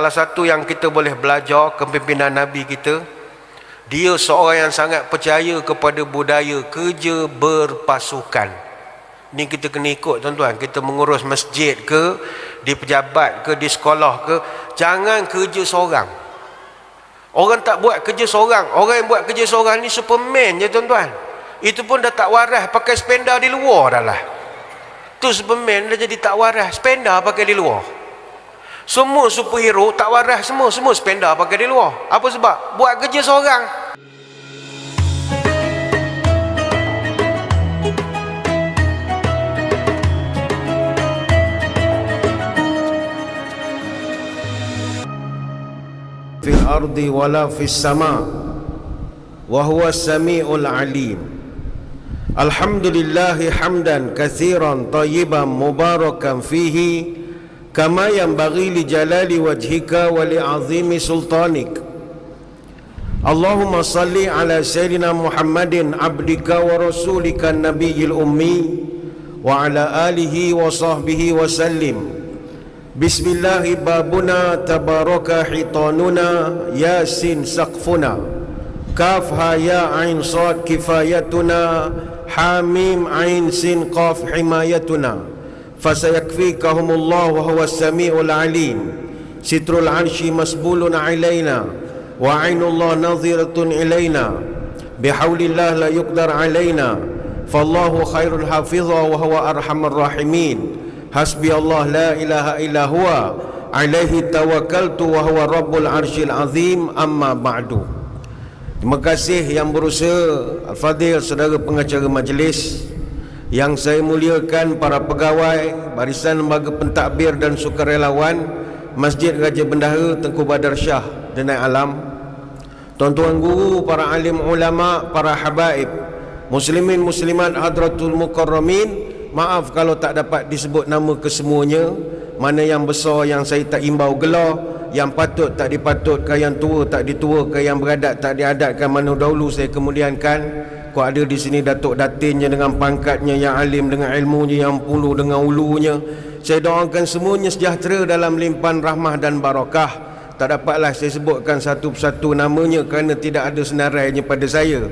Salah satu yang kita boleh belajar kepimpinan Nabi kita, dia seorang yang sangat percaya kepada budaya kerja berpasukan. Ni kita kena ikut tuan-tuan. Kita mengurus masjid ke, di pejabat ke, di sekolah ke, jangan kerja seorang. Orang tak buat kerja seorang. Orang yang buat kerja seorang ni Superman je tuan-tuan. Itu pun dah tak waras pakai spender di luar dah lah. Tu Superman dah jadi tak waras, spender pakai di luar. Semua superhero tak waras semua spender pakai di luar. Apa sebab? Buat kerja seorang. Fil ardi wala fis sama wa huwa samiul alim. Alhamdulillahi hamdan katsiran tayyiban mubarakan fihi kama yanbaghi li jalali wajhika wa li azimi sultanik. Allahumma salli ala sayyidina Muhammadin abdika wa rasulika nabiyil ummi wa ala alihi wa sahbihi wa sallim. Bismillahi babuna tabaraka hitanuna yasin saqfuna kaf ha ya ain sad kifayatuna hamim ain sin qaf himayatuna fasayakfikahumullah wa huwa as-sami'ul 'alim. Sitrul 'arsy masbulun 'alaina wa 'ainullah nadhiratun ilaina bihaulillah la yuqdar 'alaina fallahu khairul hafizha wa huwa arhamar rahimin. Hasbiyallah la ilaha illa huwa alaihi tawakkaltu wa huwa rabbul 'arsyil 'azim. Amma ba'du. Terima kasih yang berusaha Al-Fadhil, saudara pengacara majlis, yang saya muliakan para pegawai, barisan lembaga pentadbir dan sukarelawan Masjid Raja Bendahara Tengku Badar Shah Denai Alam, tuan-tuan guru, para alim ulama, para habaib, muslimin muslimat hadratul mukarramin. Maaf kalau tak dapat disebut nama kesemuanya. Mana yang besar yang saya tak imbau gelar, yang patut tak dipatutkan, yang tua tak dituakan, yang beradat tak diadatkan, mana dahulu saya kemudiankan. Kau ada di sini datuk datinnya dengan pangkatnya, yang alim dengan ilmunya, yang pulu dengan ulunya. Saya doakan semuanya sejahtera dalam limpahan rahmah dan barakah. Tak dapatlah saya sebutkan satu persatu namanya kerana tidak ada senarainya pada saya.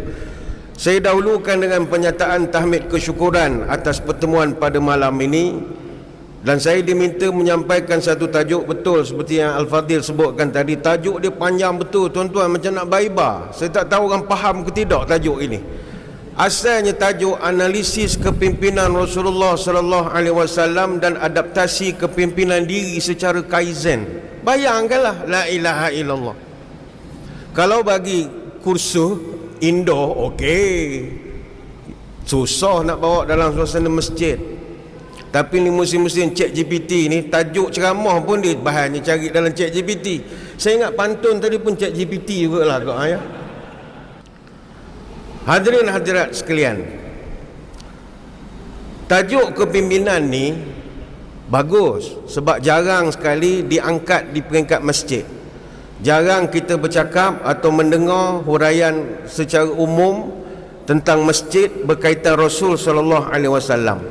Saya dahulukan dengan penyataan tahmid kesyukuran atas pertemuan pada malam ini. Dan saya diminta menyampaikan satu tajuk, betul seperti yang Al-Fadhil sebutkan tadi. Tajuk dia panjang betul tuan-tuan, macam nak baibar. Saya tak tahu orang faham ke tidak tajuk ini. Asalnya tajuk analisis kepimpinan Rasulullah sallallahu alaihi wasallam dan adaptasi kepimpinan diri secara kaizen. Bayangkanlah, la ilaha illallah. Kalau bagi kursus indoor, okey. Susah nak bawa dalam suasana masjid. Tapi ni musim-musim ChatGPT ni, tajuk ceramah pun dia bahannya cari dalam ChatGPT. Saya ingat pantun tadi pun ChatGPT jugalah kau ya. Hadirin hadirat sekalian, tajuk kepimpinan ni bagus sebab jarang sekali diangkat di peringkat masjid. Jarang kita bercakap atau mendengar huraian secara umum tentang masjid berkaitan Rasul sallallahu alaihi wasallam.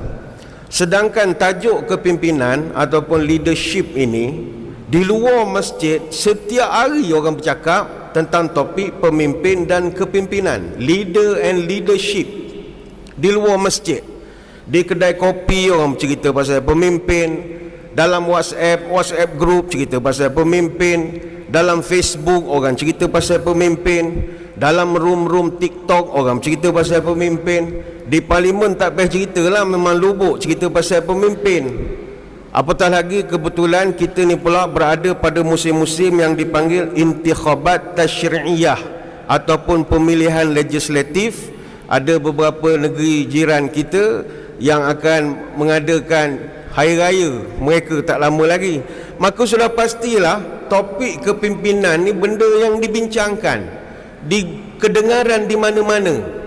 Sedangkan tajuk kepimpinan ataupun leadership ini di luar masjid setiap hari orang bercakap tentang topik pemimpin dan kepimpinan, leader and leadership. Di luar masjid, di kedai kopi orang cerita pasal pemimpin, dalam WhatsApp group cerita pasal pemimpin, dalam Facebook orang cerita pasal pemimpin, dalam room TikTok orang cerita pasal pemimpin, di parlimen tak payah cerita lah, memang lubuk cerita pasal pemimpin. Apatah lagi kebetulan kita ni pula berada pada musim-musim yang dipanggil intikhabat tasyri'iyah ataupun pemilihan legislatif. Ada beberapa negeri jiran kita yang akan mengadakan hari raya mereka tak lama lagi. Maka sudah pastilah topik kepimpinan ni benda yang dibincangkan, di kedengaran di mana-mana.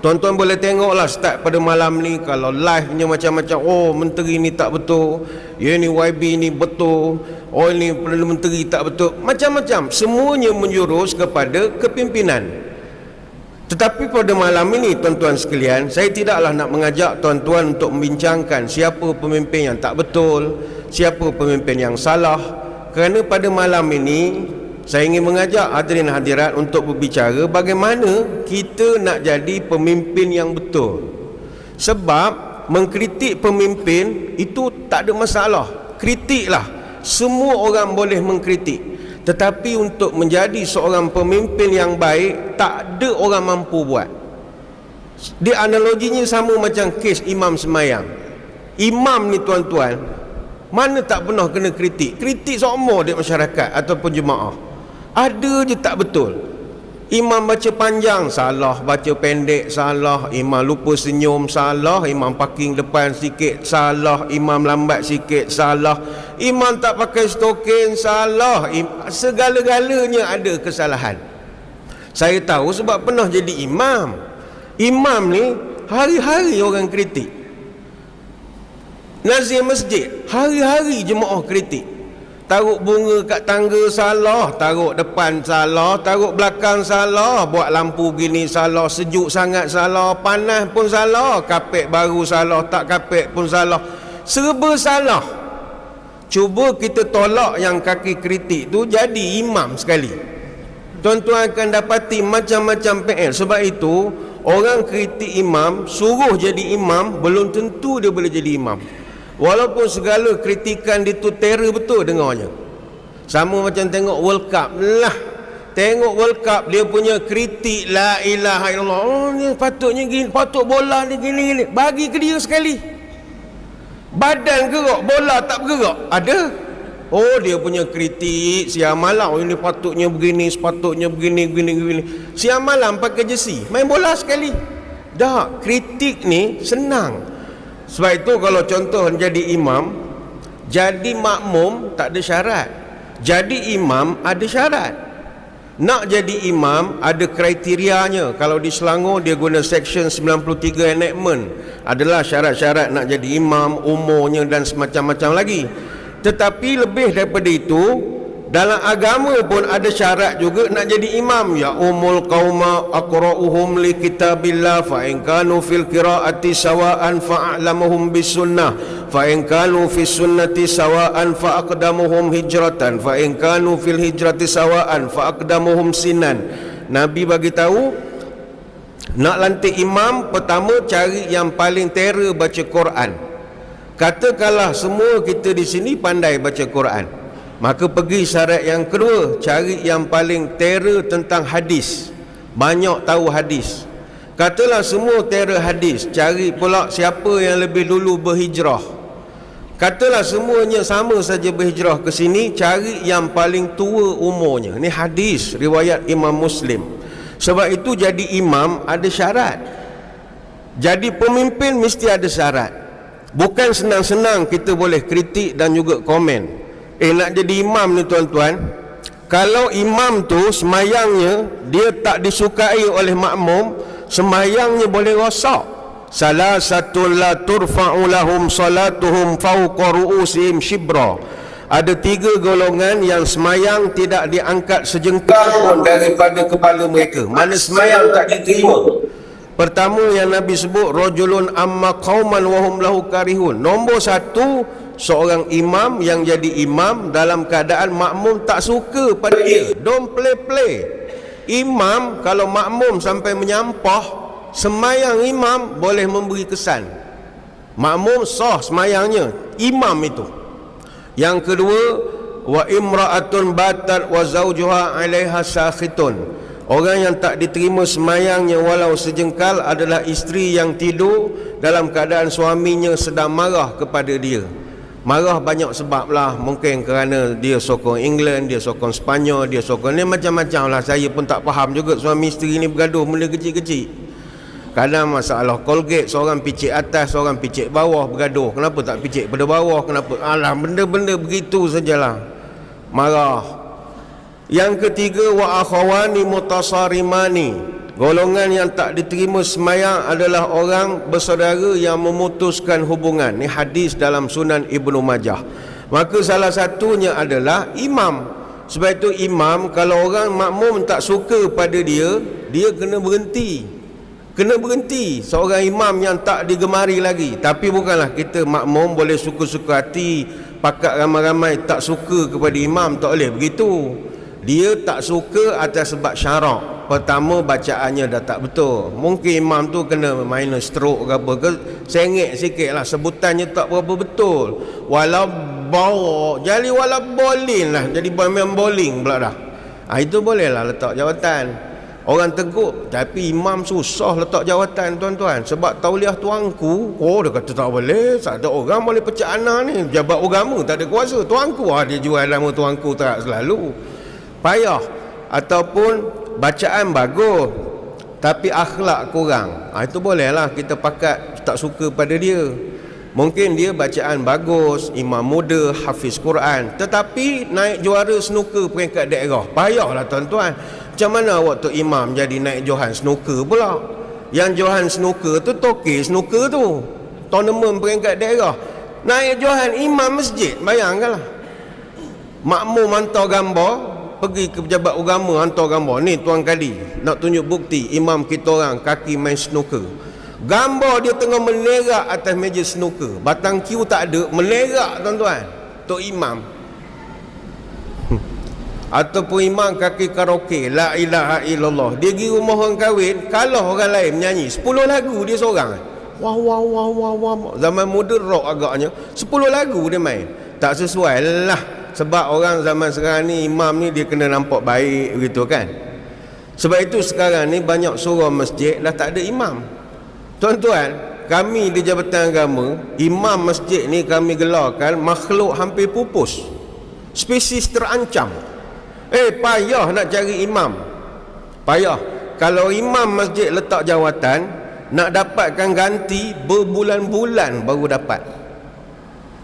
Tuan-tuan boleh tengoklah start pada malam ni, kalau live-nya macam-macam. Oh, menteri ni tak betul, ya ni YB ni betul, oh ni Perdana Menteri tak betul, macam-macam. Semuanya menjurus kepada kepimpinan. Tetapi pada malam ini tuan-tuan sekalian, saya tidaklah nak mengajak tuan-tuan untuk membincangkan siapa pemimpin yang tak betul, siapa pemimpin yang salah. kerana pada malam ini saya ingin mengajak hadirin hadirat untuk berbicara bagaimana kita nak jadi pemimpin yang betul. Sebab mengkritik pemimpin itu tak ada masalah, kritiklah, semua orang boleh mengkritik. Tetapi untuk menjadi seorang pemimpin yang baik, tak ada orang mampu buat. Dia analoginya sama macam kes imam semayang. Imam ni tuan-tuan, mana tak pernah kena kritik? Kritik semua di masyarakat ataupun jemaah. Ada je tak betul. Imam baca panjang, salah. Baca pendek, salah. Imam lupa senyum, salah. Imam parking depan sikit, salah. Imam lambat sikit, salah. Imam tak pakai stokin, salah. Segala-galanya ada kesalahan. Saya tahu sebab pernah jadi imam. Imam ni hari-hari orang kritik. Nazir masjid, hari-hari jemaah kritik. Taruh bunga kat tangga salah, taruh depan salah, taruh belakang salah, buat lampu gini salah, sejuk sangat salah, panas pun salah, kapek baru salah, tak kapek pun salah, serba salah. Cuba kita tolak yang kaki kritik tu jadi imam sekali. Tuan-tuan akan dapati macam-macam PL. Sebab itu orang kritik imam, suruh jadi imam, belum tentu dia boleh jadi imam. Walaupun segala kritikan dia tu terror betul dengarnya. Sama macam tengok World Cup lah. Tengok World Cup, dia punya kritik la ilaha illallah. Oh ni patutnya gini, patut bola ni gini-gini. Bagi ke dia sekali. Badan gerak, bola tak bergerak. Ada. Oh dia punya kritik siang malam, oh ini patutnya begini, sepatutnya begini. Siang malam pakai jersey, main bola sekali. Dah, kritik ni senang. Sebab itu kalau contoh jadi imam, jadi makmum tak ada syarat. Jadi imam ada syarat. Nak jadi imam ada kriterianya. Kalau di Selangor dia guna Section 93 Enactment. Adalah syarat-syarat nak jadi imam, umurnya dan semacam-macam lagi. Tetapi lebih daripada itu, dalam agama pun ada syarat juga nak jadi imam. Ya umul qauma aqra'uhum li kitabillah fa in kanu fil qira'ati sawa'an fa'lamuhum bis sunnah fa in kanu fis sunnati sawa'an fa aqdamuhum hijratan fa in kanu fil hijrati sawa'an fa aqdamuhum sinan. Nabi bagi tahu nak lantik imam, pertama cari yang paling terror baca Quran. Katakanlah semua kita di sini pandai baca Quran, maka pergi syarat yang kedua, cari yang paling terror tentang hadis, banyak tahu hadis. Katalah semua terror hadis, cari pula siapa yang lebih dulu berhijrah. Katalah semuanya sama saja berhijrah ke sini, cari yang paling tua umurnya. Ini hadis riwayat Imam Muslim. Sebab itu jadi imam ada syarat. Jadi pemimpin mesti ada syarat. Bukan senang-senang kita boleh kritik dan juga komen. Nak jadi imam ni tuan-tuan, kalau imam tu semayangnya dia tak disukai oleh makmum, semayangnya boleh rosak. Salah satu la turfa'u lahum salatuhum fawqa ru'usihim shibra. Ada 3 golongan yang semayang tidak diangkat sejengkal pun daripada kepala mereka. Mana semayang tak diterima. Pertama yang Nabi sebut, rajulun amma qauman wa hum lahu karihun. Nombor 1, seorang imam yang jadi imam dalam keadaan makmum tak suka pada dia. Don't play. Imam kalau makmum sampai menyampah, semayang imam boleh memberi kesan. Makmum sah semayangnya, imam itu. Yang kedua, wa imra'atun batat wa zawjuha 'alaiha sakhitun. Orang yang tak diterima semayangnya walau sejengkal adalah isteri yang tidur dalam keadaan suaminya sedang marah kepada dia. Marah banyak sebab lah. Mungkin kerana dia sokong England, dia sokong Sepanyol, dia sokong ni macam-macam lah. Saya pun tak faham juga suami isteri ni bergaduh benda kecil-kecil. Kadang masalah Colgate, seorang picit atas, seorang picit bawah, bergaduh. Kenapa tak picit pada bawah? Kenapa? Alah, benda-benda begitu sajalah. Marah. Yang ketiga, wa akhawani mutasarimani. Golongan yang tak diterima semayang adalah orang bersaudara yang memutuskan hubungan. Ini hadis dalam Sunan Ibnu Majah. Maka salah satunya adalah imam. Sebab itu imam, kalau orang makmum tak suka pada dia, dia kena berhenti. kena berhenti seorang imam yang tak digemari lagi. Tapi bukanlah kita makmum boleh suka-suka hati, pakat ramai-ramai tak suka kepada imam, tak boleh begitu. Dia tak suka atas sebab syarak. Pertama, bacaannya dah tak betul. Mungkin imam tu kena minor stroke ke apa ke, sengit sikit lah, sebutannya tak berapa betul. Walau bawa jadi walau bowling lah, jadi main bowling pula dah. Itu boleh lah letak jawatan. Orang tegur, tapi imam susah letak jawatan tuan-tuan. Sebab tauliah tuanku, dia kata tak boleh, tak ada orang boleh pecah ana ni. Jabat agama tak ada kuasa. Tuanku, dia jual nama tuanku tak selalu. Payah. Ataupun bacaan bagus tapi akhlak kurang. Itu bolehlah kita pakat tak suka pada dia. Mungkin dia bacaan bagus, imam muda, hafiz Quran, tetapi naik juara snooker peringkat daerah. Payahlah tuan-tuan. Macam mana waktu imam jadi naik johan snooker pula? Yang johan snooker tu toke snooker tu, tournament peringkat daerah. Naik johan imam masjid, bayangkanlah. Makmum hantar gambar, pergi ke pejabat agama hantar gambar, ni tuan kali nak tunjuk bukti imam kita orang kaki main snooker. Gambar dia tengah melerak atas meja snooker, batang Q tak ada, melerak tuan-tuan, tok imam. Ataupun imam kaki karaoke, la ilaha illallah, dia pergi rumah orang kahwin, kalau orang lain menyanyi 10 lagu dia seorang. Wah wah wah wah wah, zaman moden rock agaknya, 10 lagu dia main. Tak sesuai lah. Sebab orang zaman sekarang ni, imam ni dia kena nampak baik begitu kan. Sebab itu sekarang ni banyak surau masjid dah tak ada imam. Tuan-tuan, kami di Jabatan Agama, imam masjid ni kami gelarkan makhluk hampir pupus, spesies terancam. Payah nak cari imam. Payah. Kalau imam masjid letak jawatan, nak dapatkan ganti berbulan-bulan baru dapat.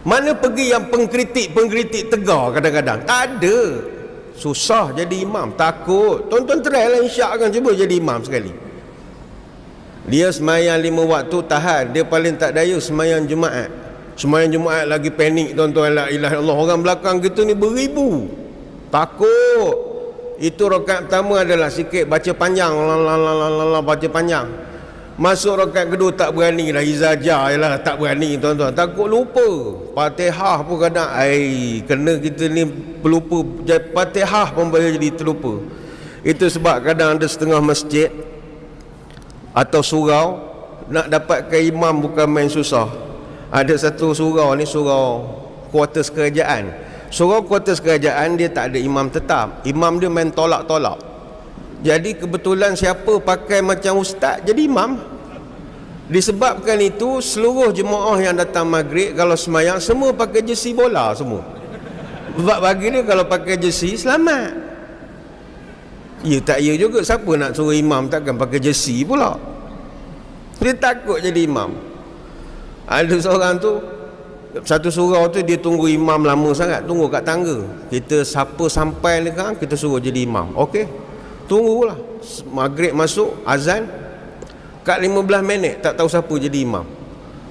Mana pergi yang pengkritik tegar kadang-kadang? Tak ada. Susah jadi imam, takut. Tuan-tuan try lah insya-Allah, cuba jadi imam sekali. Dia semayang 5 waktu tahan, dia paling tak daya semayang Jumaat. Semayang Jumaat lagi panik tuan-tuan, la ilaha illallah. Orang belakang kita ni beribu, takut. Itu rakaat pertama adalah sikit baca panjang, baca panjang. Masuk rakaat kedua tak berani dah, izajah ialah tak berani tuan-tuan, takut lupa. Fatihah pun kadang kena kita ni pelupa, Fatihah pun boleh jadi terlupa. Itu sebab kadang ada setengah masjid atau surau nak dapatkan imam bukan main susah. Ada satu surau ni, surau kuartus kerajaan. Surau kuartus kerajaan dia tak ada imam tetap. Imam dia main tolak-tolak. Jadi kebetulan siapa pakai macam ustaz jadi imam. Disebabkan itu seluruh jemaah yang datang maghrib kalau semayang semua pakai jersey bola semua. Sebab bagi dia kalau pakai jersey selamat. Ya tak ya juga, siapa nak suruh imam takkan pakai jersey pula. Dia takut jadi imam. Ada seorang tu, satu surau tu dia tunggu imam lama sangat, tunggu kat tangga. Kita siapa sampai ni kan, kita suruh jadi imam. Okey, tunggulah. Maghrib masuk, azan, kat 15 minit tak tahu siapa jadi imam.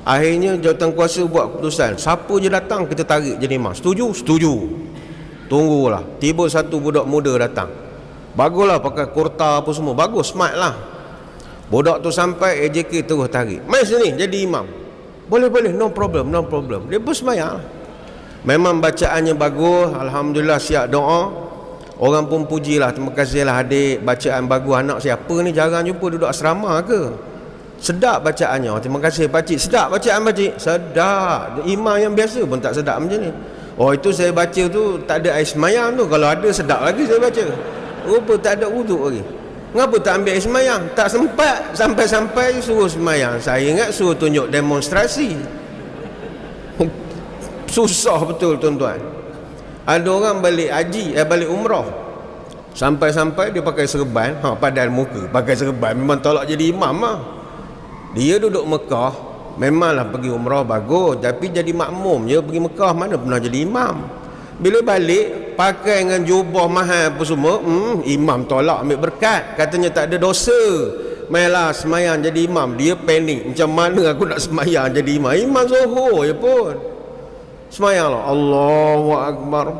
Akhirnya jawatan kuasa buat keputusan, siapa je datang kita tarik jadi imam. Setuju? Setuju. Tunggulah. Tiba satu budak muda datang, baguslah pakai kurta apa semua, bagus, smart lah. Budak tu sampai, AJK terus tarik, mai sini jadi imam. Boleh, no problem. Dia pun semayang. Memang bacaannya bagus, alhamdulillah, siap doa. Orang pun pujilah, terima kasihlah adik, bacaan bagus. Anak siapa ni jarang jumpa duduk asrama ke? Sedap bacaannya. Terima kasih pakcik. Sedap bacaan pakcik. Sedap. Imam yang biasa pun tak sedap macam ni. Itu saya baca tu tak ada air semayang tu. Kalau ada sedap lagi saya baca. Rupa tak ada wuduk lagi. Kenapa tak ambil air semayang? Tak sempat. Sampai-sampai suruh semayang. Saya ingat suruh tunjuk demonstrasi. Susah betul tuan-tuan. Ada orang balik haji, balik umrah, sampai-sampai dia pakai serban, padahal muka pakai serban, memang tolak jadi imam lah. Dia duduk Mekah, memanglah pergi umrah bagus, tapi jadi makmum je pergi Mekah, mana pernah jadi imam. Bila balik pakai dengan jubah mahal apa semua, imam tolak ambil berkat, katanya tak ada dosa. Mainlah semayang jadi imam. Dia panik, macam mana aku nak semayang jadi imam? Imam Zuhur je pun. Semayanglah, Allahu Akbar,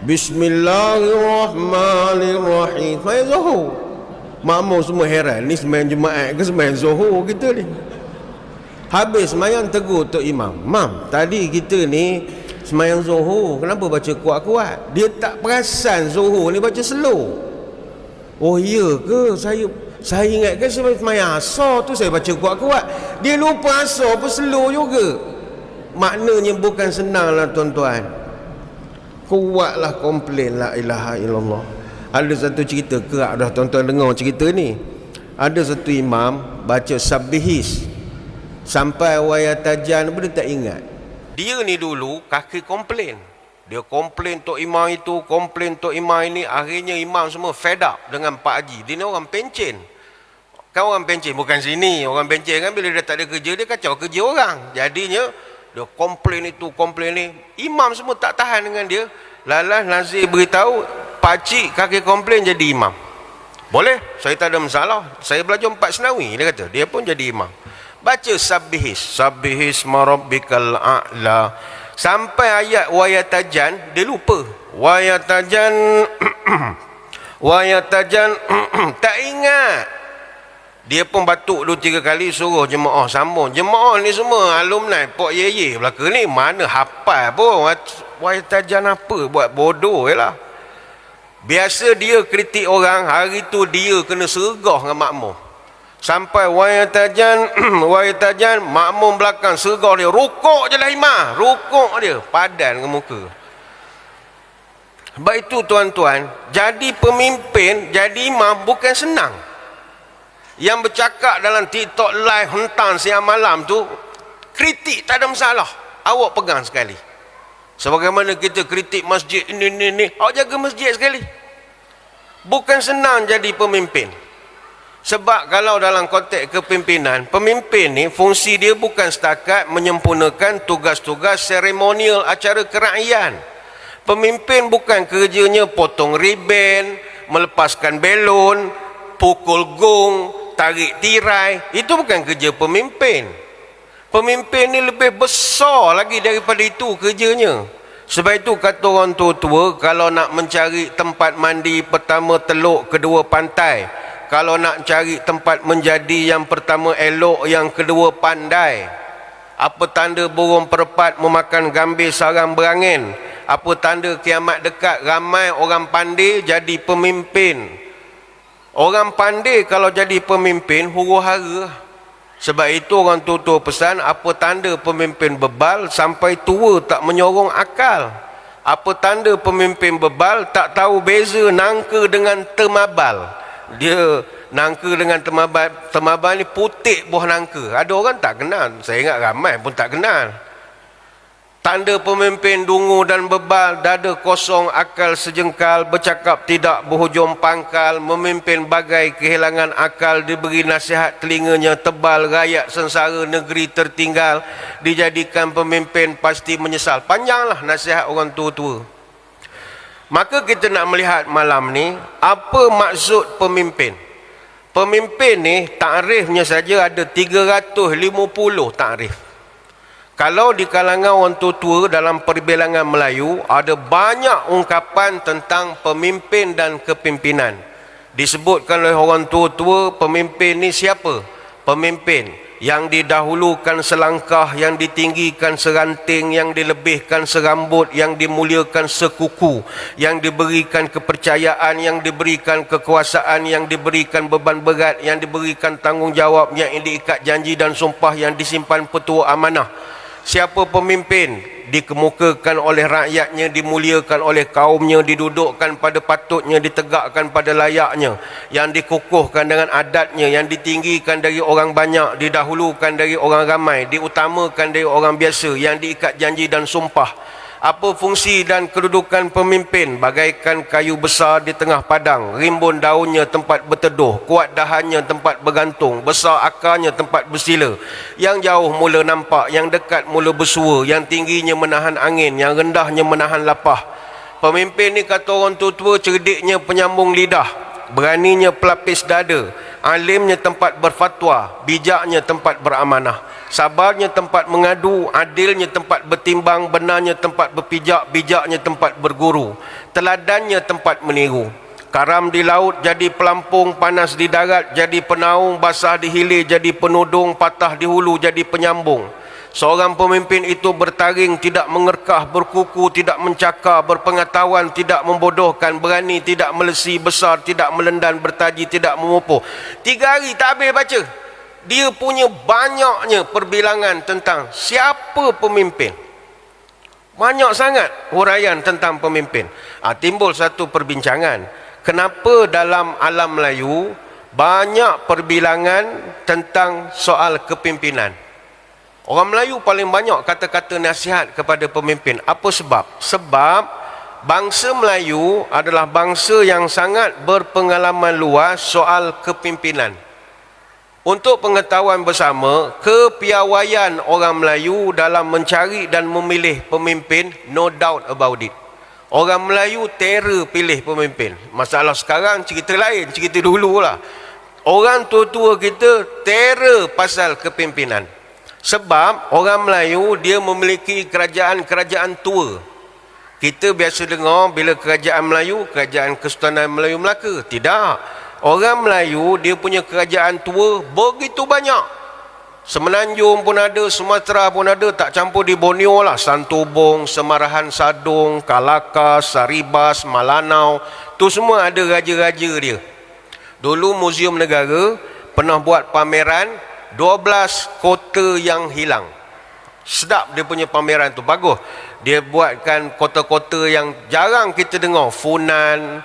Bismillahirrahmanirrahim. Semayang Zuhur. Makmum semua heran, ni sembahyang Jumaat ke sembahyang Zuhur kita ni? Habis sembahyang tegur Tok Imam, "Mam, tadi kita ni sembahyang Zuhur, kenapa baca kuat-kuat?" Dia tak perasan Zuhur ni baca slow. "Oh iya ke? Saya ingatkan sembahyang Asar tu saya baca kuat-kuat." Dia lupa Asar pun slow juga. Maknanya bukan senang lah tuan-tuan. Kuatlah komplain la ilaha illallah. Ada satu cerita kerak dah tuan-tuan dengar cerita ni. Ada satu imam baca Sabbihis sampai wayatajan pun dia tak ingat. Dia ni dulu kaki komplain. Dia komplain Tok Imam itu, komplain Tok Imam ini. Akhirnya imam semua fed up dengan Pak Haji. Dia ni orang pencen. Kan orang pencen, bukan sini. Orang pencen kan bila dia tak ada kerja, dia kacau kerja orang. Jadinya dia komplain itu, komplain ni. Imam semua tak tahan dengan dia. Lalas Nazir beritahu, "Pakcik kaki komplain jadi imam." "Boleh, saya tak ada masalah. Saya belajar 4 senawi," dia kata. Dia pun jadi imam. Baca Sabbihis, Sabbihis marabbikal a'la. Sampai ayat wayatajan, dia lupa. Wayatajan, wayatajan, tak ingat. Dia pun batuk 2-3 kali, suruh jemaah sambung. Jemaah ni semua alumni Pok Ye belaka ni, mana hafal pun. Wayatajan apa, buat bodoh je lah. Biasa dia kritik orang, hari tu dia kena sergah dengan makmum. Sampai wayatajan, wayatajan, makmum belakang sergah dia, rukuk je lah imam, rukuk dia, padan ke muka. Sebab itu tuan-tuan, jadi pemimpin, jadi imam bukan senang. Yang bercakap dalam TikTok live hentam siang malam tu, kritik tak ada masalah, awak pegang sekali. Sebagaimana kita kritik masjid ni, awak jaga masjid sekali. Bukan senang jadi pemimpin. Sebab kalau dalam konteks kepimpinan, pemimpin ni fungsi dia bukan setakat menyempurnakan tugas-tugas seremonial acara kerajaan. Pemimpin bukan kerjanya potong riben, melepaskan belon, pukul gong, tarik tirai. Itu bukan kerja pemimpin. Pemimpin ni lebih besar lagi daripada itu kerjanya. Sebab itu kata orang tua-tua, kalau nak mencari tempat mandi, pertama teluk, kedua pantai. Kalau nak cari tempat menjadi, yang pertama elok, yang kedua pandai. Apa tanda burung perempat memakan gambir sarang berangin? Apa tanda kiamat dekat? Ramai orang pandai jadi pemimpin. Orang pandai kalau jadi pemimpin, huru-hara. Sebab itu orang tua-tua pesan, apa tanda pemimpin bebal? Sampai tua tak menyorong akal. Apa tanda pemimpin bebal? Tak tahu beza nangka dengan temabal. Dia nangka dengan temabal ni putih buah nangka. Ada orang tak kenal, saya ingat ramai pun tak kenal. Tanda pemimpin dungu dan bebal, dada kosong, akal sejengkal, bercakap tidak berhujung pangkal, memimpin bagai kehilangan akal, diberi nasihat telinganya tebal, rakyat sengsara negeri tertinggal, dijadikan pemimpin pasti menyesal. Panjanglah nasihat orang tua-tua. Maka kita nak melihat malam ni, apa maksud pemimpin? Pemimpin ni, takrifnya saja ada 350 takrif. Kalau di kalangan orang tua-tua dalam perbilangan Melayu, ada banyak ungkapan tentang pemimpin dan kepimpinan. Disebutkan oleh orang tua-tua, pemimpin ni siapa? Pemimpin yang didahulukan selangkah, yang ditinggikan seranting, yang dilebihkan serambut, yang dimuliakan sekuku, yang diberikan kepercayaan, yang diberikan kekuasaan, yang diberikan beban berat, yang diberikan tanggungjawab, yang diikat janji dan sumpah, yang disimpan petua amanah. Siapa pemimpin? Dikemukakan oleh rakyatnya, dimuliakan oleh kaumnya, didudukkan pada patutnya, ditegakkan pada layaknya, yang dikukuhkan dengan adatnya, yang ditinggikan dari orang banyak, didahulukan dari orang ramai, diutamakan dari orang biasa, yang diikat janji dan sumpah. Apa fungsi dan kedudukan pemimpin? Bagaikan kayu besar di tengah padang, rimbun daunnya tempat berteduh, kuat dahannya tempat bergantung, besar akarnya tempat bersila. Yang jauh mula nampak, yang dekat mula bersua, yang tingginya menahan angin, yang rendahnya menahan lapah. Pemimpin ni kata orang tua-tua, cerdiknya penyambung lidah, beraninya pelapis dada, alimnya tempat berfatwa, bijaknya tempat beramanah, sabarnya tempat mengadu, adilnya tempat bertimbang, benarnya tempat berpijak, bijaknya tempat berguru, teladannya tempat meniru. Karam di laut jadi pelampung, panas di darat jadi penaung, basah di hilir jadi penudung, patah di hulu jadi penyambung. Seorang pemimpin itu bertaring, tidak mengerkah, berkuku, tidak mencakar, berpengetahuan, tidak membodohkan, berani, tidak melesi, besar, tidak melendan, bertaji, tidak memupuh. 3 hari tak habis baca. Dia punya banyaknya perbilangan tentang siapa pemimpin. Banyak sangat huraian tentang pemimpin. Timbul satu perbincangan. Kenapa dalam alam Melayu banyak perbilangan tentang soal kepimpinan? Orang Melayu paling banyak kata-kata nasihat kepada pemimpin. Apa sebab? Sebab bangsa Melayu adalah bangsa yang sangat berpengalaman luas soal kepimpinan. Untuk pengetahuan bersama, kepiawaian orang Melayu dalam mencari dan memilih pemimpin, no doubt about it. Orang Melayu terror pilih pemimpin. Masalah sekarang cerita lain, cerita dululah. Orang tua-tua kita terror pasal kepimpinan. Sebab orang Melayu dia memiliki kerajaan-kerajaan tua. Kita biasa dengar bila kerajaan Melayu, kerajaan Kesultanan Melayu Melaka. Tidak. Orang Melayu dia punya kerajaan tua begitu banyak. Semenanjung pun ada, Sumatera pun ada, tak campur di Borneo lah. Santubong, Semarahan Sadong, Kalakas, Saribas, Malanau. Tu semua ada raja-raja dia. Dulu Muzium Negara pernah buat pameran 12 kota yang hilang. Sedap dia punya pameran tu, bagus. Dia buatkan kota-kota yang jarang kita dengar. Funan,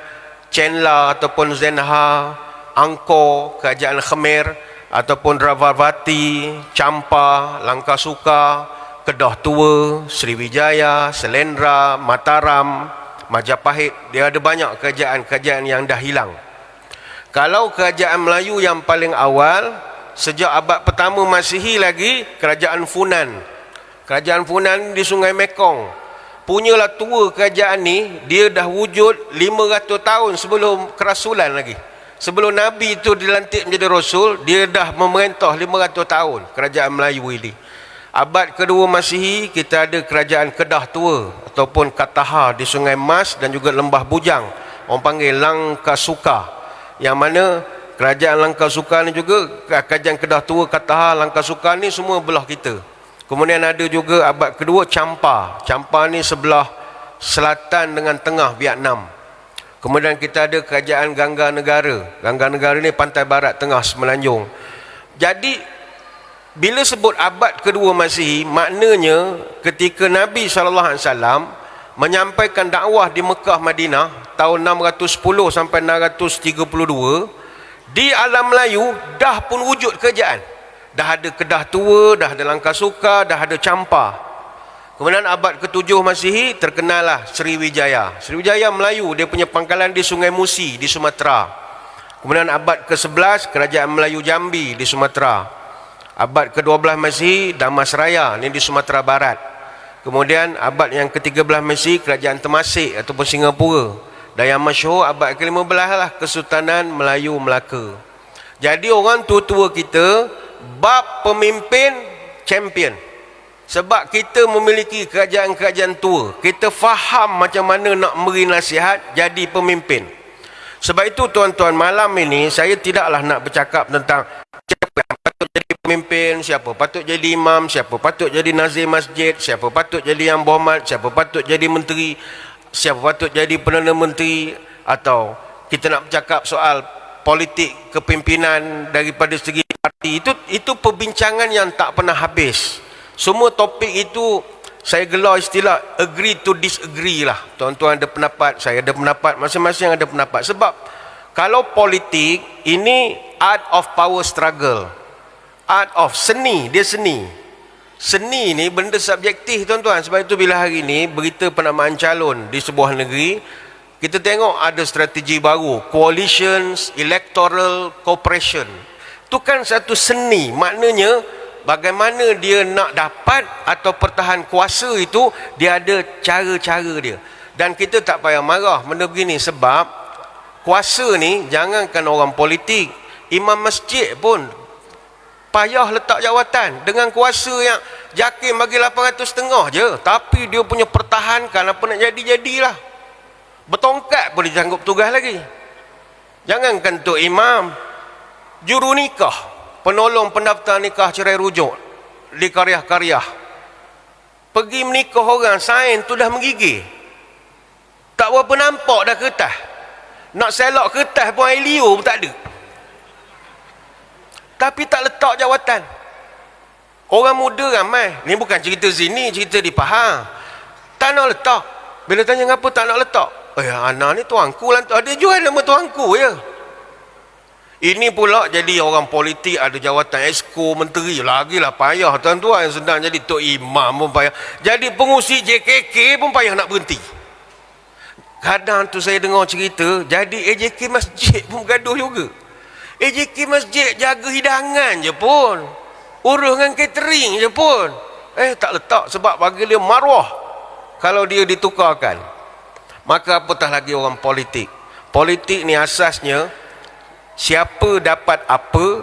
Chenla ataupun Zenha, Angkor, Kerajaan Khmer, ataupun Ravavati, Champa, Langkasuka, Kedah Tua, Sriwijaya, Selendra, Mataram, Majapahit. Dia ada banyak kerajaan-kerajaan yang dah hilang. Kalau kerajaan Melayu yang paling awal, sejak abad pertama Masihi lagi, Kerajaan Funan. Kerajaan Funan di Sungai Mekong. Punyalah tua kerajaan ni, dia dah wujud 500 tahun sebelum kerasulan lagi. Sebelum Nabi itu dilantik menjadi Rasul, dia dah memerintah 500 tahun Kerajaan Melayu ini. Abad kedua Masihi, kita ada Kerajaan Kedah Tua ataupun Kataha di Sungai Mas dan juga Lembah Bujang. Orang panggil Langkasuka. Yang mana Kerajaan Langkasuka ni juga, Kerajaan Kedah Tua, Kataha, Langkasuka ni semua belah kita. Kemudian ada juga abad kedua Champa. Champa ni sebelah selatan dengan tengah Vietnam. Kemudian kita ada Kerajaan Gangga Negara. Gangga Negara ni pantai barat tengah Semenanjung. Jadi bila sebut abad kedua Masihi, maknanya ketika Nabi SAW menyampaikan dakwah di Mekah Madinah tahun 610 sampai 632, di alam Melayu dah pun wujud kerajaan. Dah ada Kedah Tua, dah ada Langkasuka, dah ada Champa. Kemudian abad ke-7 Masihi terkenallah Sriwijaya. Sriwijaya Melayu, dia punya pangkalan di Sungai Musi di Sumatera. Kemudian abad ke-11 Kerajaan Melayu Jambi di Sumatera. Abad ke-12 Masihi Damasraya ni di Sumatera Barat. Kemudian abad yang ke-13 Masihi Kerajaan Temasek ataupun Singapura. Dan yang masyhur abad ke-15 lah Kesultanan Melayu Melaka. Jadi orang tua-tua kita bab pemimpin champion. Sebab kita memiliki kerajaan-kerajaan tua, kita faham macam mana nak beri nasihat jadi pemimpin. Sebab itu tuan-tuan, malam ini saya tidaklah nak bercakap tentang siapa yang patut jadi pemimpin, siapa patut jadi imam, siapa patut jadi nazir masjid, siapa patut jadi yang berhormat, siapa patut jadi menteri, siapa patut jadi Perdana Menteri, atau kita nak bercakap soal politik kepimpinan daripada segi parti. Itu perbincangan yang tak pernah habis. Semua topik itu saya gelar istilah agree to disagree lah. Tuan-tuan ada pendapat, saya ada pendapat, masing-masing ada pendapat. Sebab kalau politik ini art of power struggle, art of seni, dia seni. Seni ni benda subjektif tuan-tuan. Sebab itu bila hari ni berita penamaan calon di sebuah negeri, kita tengok ada strategi baru, coalitions, electoral cooperation. Itu kan satu seni. Maknanya bagaimana dia nak dapat atau pertahan kuasa itu, dia ada cara-cara dia. Dan kita tak payah marah benda begini. Sebab kuasa ni, jangankan orang politik, imam masjid pun payah letak jawatan. Dengan kuasa yang JAKIM bagi 800,500 je, tapi dia punya pertahankan apa nak jadi-jadilah. Bertongkat boleh sanggup tugas lagi. Jangankan tok imam, juru nikah, penolong pendaftar nikah cerai rujuk di karya-karya, pergi menikah orang, sain tu dah menggigil. Tak berapa nampak dah kertas. Nak selok kertas pun air liur pun tak ada. Tapi tak letak jawatan. Orang muda ramai. Ni bukan cerita sini, cerita di Pahang. Tak nak letak. Bila tanya ngapa tak nak letak? Anak ni tuanku lah. Dia jual nama tuanku ya. Ini pula jadi orang politik, ada jawatan esko, menteri. Lagilah payah tuan-tuan yang sedang jadi tok imam pun payah. Jadi pengusi JKK pun payah nak berhenti. Kadang tu saya dengar cerita, jadi AJK masjid pun gaduh juga. AJK masjid jaga hidangan je pun. Urus dengan catering je pun. Tak letak sebab bagi dia maruah kalau dia ditukarkan. Maka apatah lagi orang politik. Politik ni asasnya siapa dapat apa,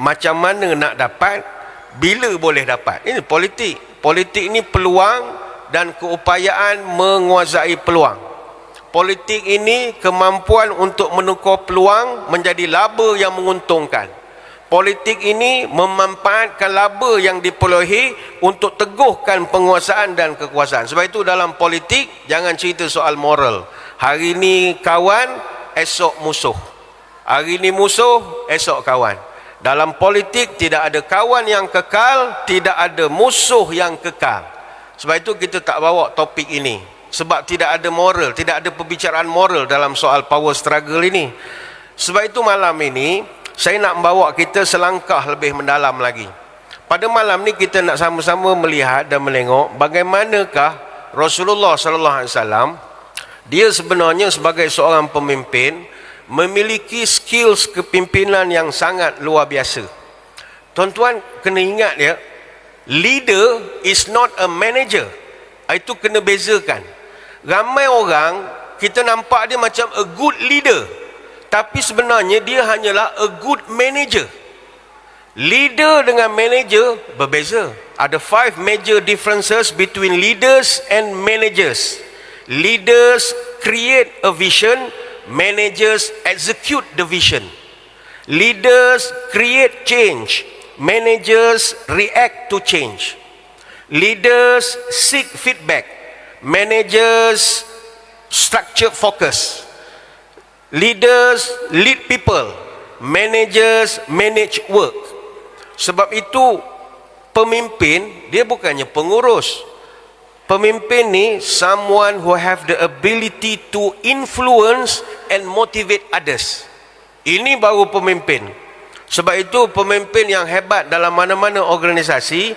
macam mana nak dapat, bila boleh dapat. Ini politik. Politik ni peluang dan keupayaan menguasai peluang. Politik ini kemampuan untuk menukar peluang menjadi laba yang menguntungkan. Politik ini memanfaatkan laba yang diperolehi untuk teguhkan penguasaan dan kekuasaan. Sebab itu dalam politik jangan cerita soal moral. Hari ini kawan, esok musuh. Hari ini musuh, esok kawan. Dalam politik tidak ada kawan yang kekal, tidak ada musuh yang kekal. Sebab itu kita tak bawa topik ini. Sebab tidak ada moral, tidak ada perbicaraan moral dalam soal power struggle ini. Sebab itu malam ini saya nak membawa kita selangkah lebih mendalam lagi. Pada malam ni kita nak sama-sama melihat dan menengok bagaimanakah Rasulullah sallallahu alaihi wasallam dia sebenarnya sebagai seorang pemimpin memiliki skills kepimpinan yang sangat luar biasa. Tuan-tuan kena ingat ya, leader is not a manager. Itu kena bezakan. Ramai orang kita nampak dia macam a good leader, tapi sebenarnya dia hanyalah a good manager. Leader dengan manager berbeza. Ada 5 major differences between leaders and managers. Leaders create a vision, managers execute the vision. Leaders create change, managers react to change. Leaders seek feedback, managers structure focus. Leaders lead people, managers manage work. Sebab itu pemimpin dia bukannya pengurus. Pemimpin ni someone who have the ability to influence and motivate others. Ini baru pemimpin. Sebab itu pemimpin yang hebat dalam mana-mana organisasi,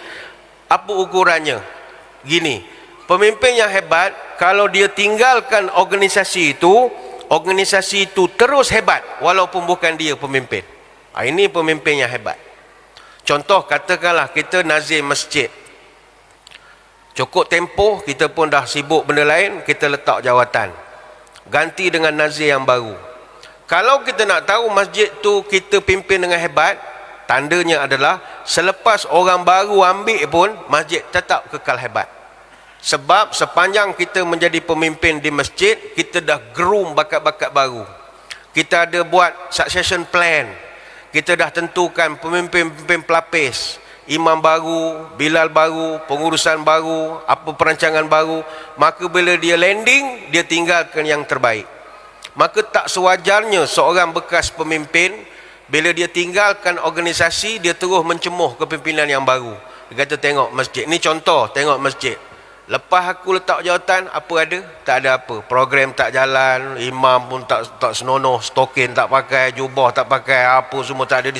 apa ukurannya? Gini, pemimpin yang hebat kalau dia tinggalkan organisasi itu terus hebat walaupun bukan dia pemimpin. Ini pemimpin yang hebat. Contoh, katakanlah kita nazir masjid. Cukup tempoh, kita pun dah sibuk benda lain, kita letak jawatan. Ganti dengan nazir yang baru. Kalau kita nak tahu masjid tu kita pimpin dengan hebat, tandanya adalah selepas orang baru ambil pun, masjid tetap kekal hebat. Sebab sepanjang kita menjadi pemimpin di masjid, kita dah groom bakat-bakat baru. Kita ada buat succession plan. Kita dah tentukan pemimpin-pemimpin pelapis, imam baru, bilal baru, pengurusan baru, apa perancangan baru. Maka bila dia landing, dia tinggalkan yang terbaik. Maka tak sewajarnya seorang bekas pemimpin, bila dia tinggalkan organisasi, dia terus mencemuh kepimpinan yang baru. Dia kata tengok masjid. Ni contoh, tengok masjid. Lepas aku letak jawatan, apa ada? Tak ada apa. Program tak jalan, imam pun tak senonoh, stokin tak pakai, jubah tak pakai, apa semua tak ada.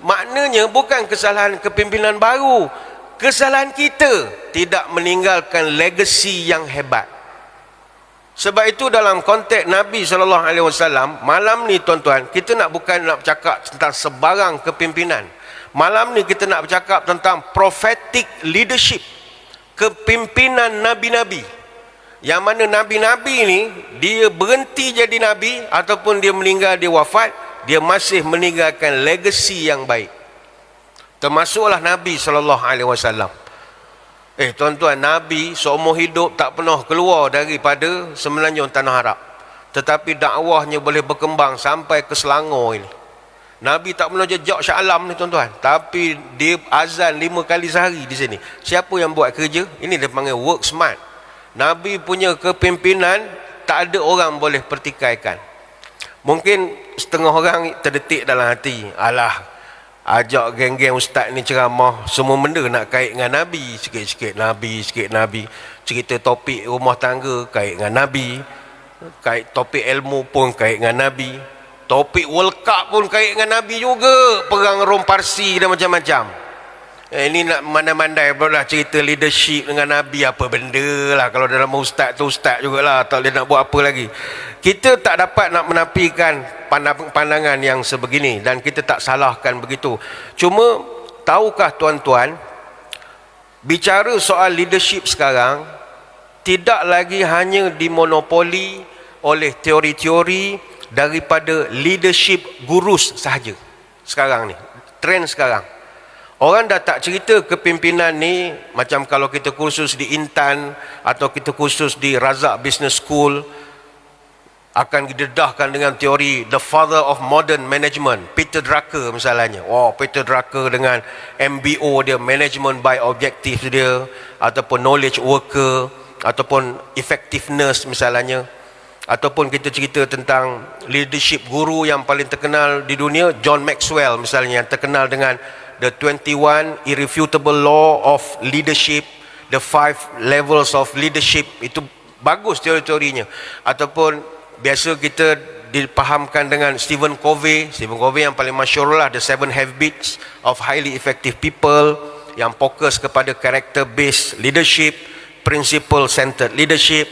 Maknanya bukan kesalahan kepimpinan baru. Kesalahan kita tidak meninggalkan legacy yang hebat. Sebab itu dalam konteks Nabi SAW, malam ni tuan-tuan, kita bukan nak bercakap tentang sebarang kepimpinan. Malam ni kita nak bercakap tentang prophetic leadership, kepimpinan Nabi-Nabi. Yang mana Nabi-Nabi ni, dia berhenti jadi Nabi ataupun dia meninggal, dia wafat, dia masih meninggalkan legacy yang baik. Termasuklah Nabi SAW. Tuan-tuan, Nabi seumur hidup tak pernah keluar daripada semenanjung tanah Arab. tetapi dakwahnya boleh berkembang sampai ke Selangor ini. Nabi tak pernah jejak Shah Alam ni tuan-tuan, tapi dia azan 5 kali sehari di sini. Siapa yang buat kerja? Ini dia panggil work smart. Nabi punya kepimpinan tak ada orang boleh pertikaikan. Mungkin setengah orang terdetik dalam hati, alah, ajak geng-geng ustaz ni ceramah, semua benda nak kait dengan Nabi. Sikit-sikit Nabi, sikit Nabi. Cerita topik rumah tangga, kait dengan Nabi. Kait topik ilmu pun kait dengan Nabi. Topik World Cup pun kait dengan Nabi juga. Perang Rom Parsi dan macam-macam. Ini nak mandai-mandai pula cerita leadership dengan Nabi. Apa benda lah. Kalau dalam ustaz tu ustaz jugalah, tak boleh nak buat apa lagi. Kita tak dapat nak menafikan pandangan yang sebegini, dan kita tak salahkan begitu. Cuma tahukah tuan-tuan, bicara soal leadership sekarang tidak lagi hanya dimonopoli oleh teori-teori daripada leadership gurus sahaja. Sekarang ni trend sekarang, orang dah tak cerita kepimpinan ni macam kalau kita kursus di Intan atau kita kursus di Razak Business School, akan didedahkan dengan teori the father of modern management, Peter Drucker misalnya. Peter Drucker dengan MBO dia, management by objective dia, ataupun knowledge worker, ataupun effectiveness misalnya. Ataupun kita cerita tentang leadership guru yang paling terkenal di dunia, John Maxwell misalnya, yang terkenal dengan the 21 irrefutable law of leadership, the 5 levels of leadership. Itu bagus teori-teorinya. Ataupun biasa kita dipahamkan dengan Stephen Covey yang paling masyhur lah, The 7 Habits of Highly Effective People, yang fokus kepada character based leadership, principle centered leadership.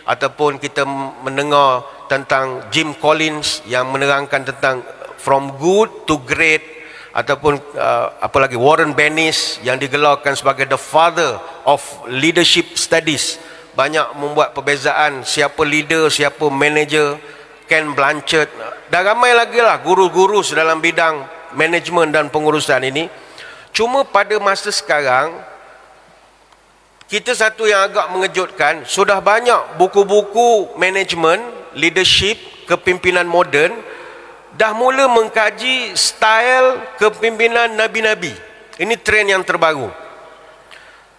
Ataupun kita mendengar tentang Jim Collins yang menerangkan tentang from good to great. Ataupun apa lagi, Warren Bennis yang digelarkan sebagai the father of leadership studies, banyak membuat perbezaan siapa leader, siapa manager. Ken Blanchard, dan ramai lagi lah guru-guru dalam bidang manajemen dan pengurusan ini. Cuma pada masa sekarang, kita satu yang agak mengejutkan, sudah banyak buku-buku manajemen, leadership, kepimpinan moden dah mula mengkaji style kepimpinan Nabi-Nabi. Ini trend yang terbaru.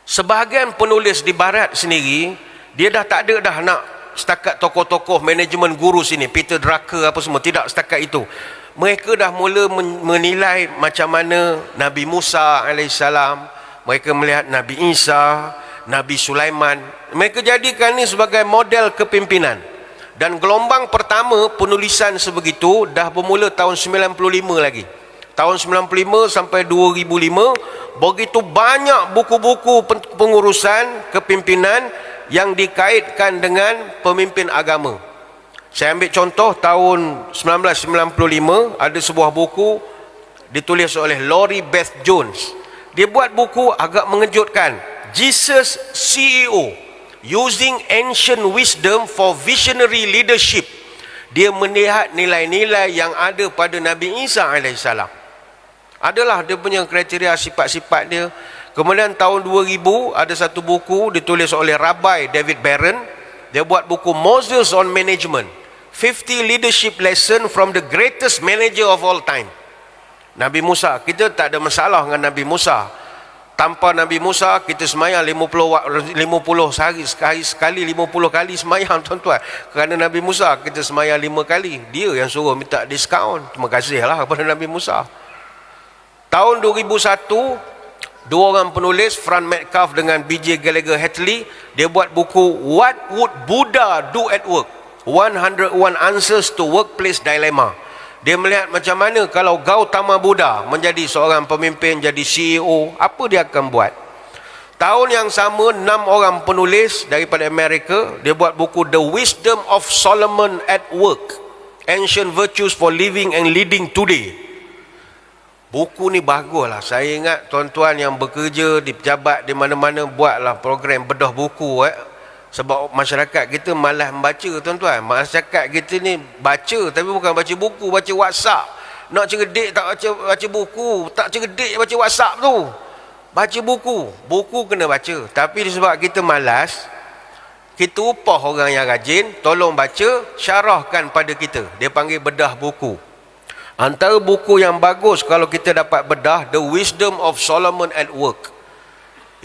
Sebahagian penulis di barat sendiri, dia dah tak ada dah nak setakat tokoh-tokoh manajemen guru sini, Peter Drucker apa semua, tidak setakat itu. Mereka dah mula menilai macam mana Nabi Musa AS, mereka melihat Nabi Isa, Nabi Sulaiman. Mereka jadikan ni sebagai model kepimpinan. Dan gelombang pertama penulisan sebegitu dah bermula tahun 95 lagi. Tahun 95 sampai 2005, begitu banyak buku-buku pengurusan kepimpinan yang dikaitkan dengan pemimpin agama. Saya ambil contoh tahun 1995, ada sebuah buku ditulis oleh Laurie Beth Jones. Dia buat buku agak mengejutkan, Jesus CEO, Using Ancient Wisdom for Visionary Leadership. Dia melihat nilai-nilai yang ada pada Nabi Isa AS. Adalah dia punya kriteria sifat-sifat dia. Kemudian tahun 2000 ada satu buku ditulis oleh Rabbi David Barron. Dia buat buku Moses on Management, 50 Leadership Lesson from the Greatest Manager of All Time. Nabi Musa, kita tak ada masalah dengan Nabi Musa. Tanpa Nabi Musa, kita semayang 50 sehari sekali 50 kali semayang tuan-tuan. Kerana Nabi Musa kita semayang 5 kali. Dia yang suruh minta diskaun. Terima kasihlah kepada Nabi Musa. Tahun 2001, dua orang penulis, Frank Metcalf dengan B.J. Gallagher Hatley, dia buat buku What Would Buddha Do at Work? 101 Answers to Workplace Dilemma. Dia melihat macam mana kalau Gautama Buddha menjadi seorang pemimpin, jadi CEO, apa dia akan buat. Tahun yang sama, 6 orang penulis daripada Amerika, dia buat buku The Wisdom of Solomon at Work, Ancient Virtues for Living and Leading Today. Buku ni baguslah. Saya ingat tuan-tuan yang bekerja di pejabat di mana-mana, buatlah program bedah buku. Sebab masyarakat kita malas membaca tuan-tuan. Masyarakat kita ni baca, tapi bukan baca buku, baca WhatsApp. Nak cerdik tak baca buku, tak cerdik baca WhatsApp tu. Baca buku, buku kena baca. Tapi sebab kita malas, kita upah orang yang rajin, tolong baca, syarahkan pada kita. Dia panggil bedah buku. Antara buku yang bagus kalau kita dapat bedah, The Wisdom of Solomon at Work.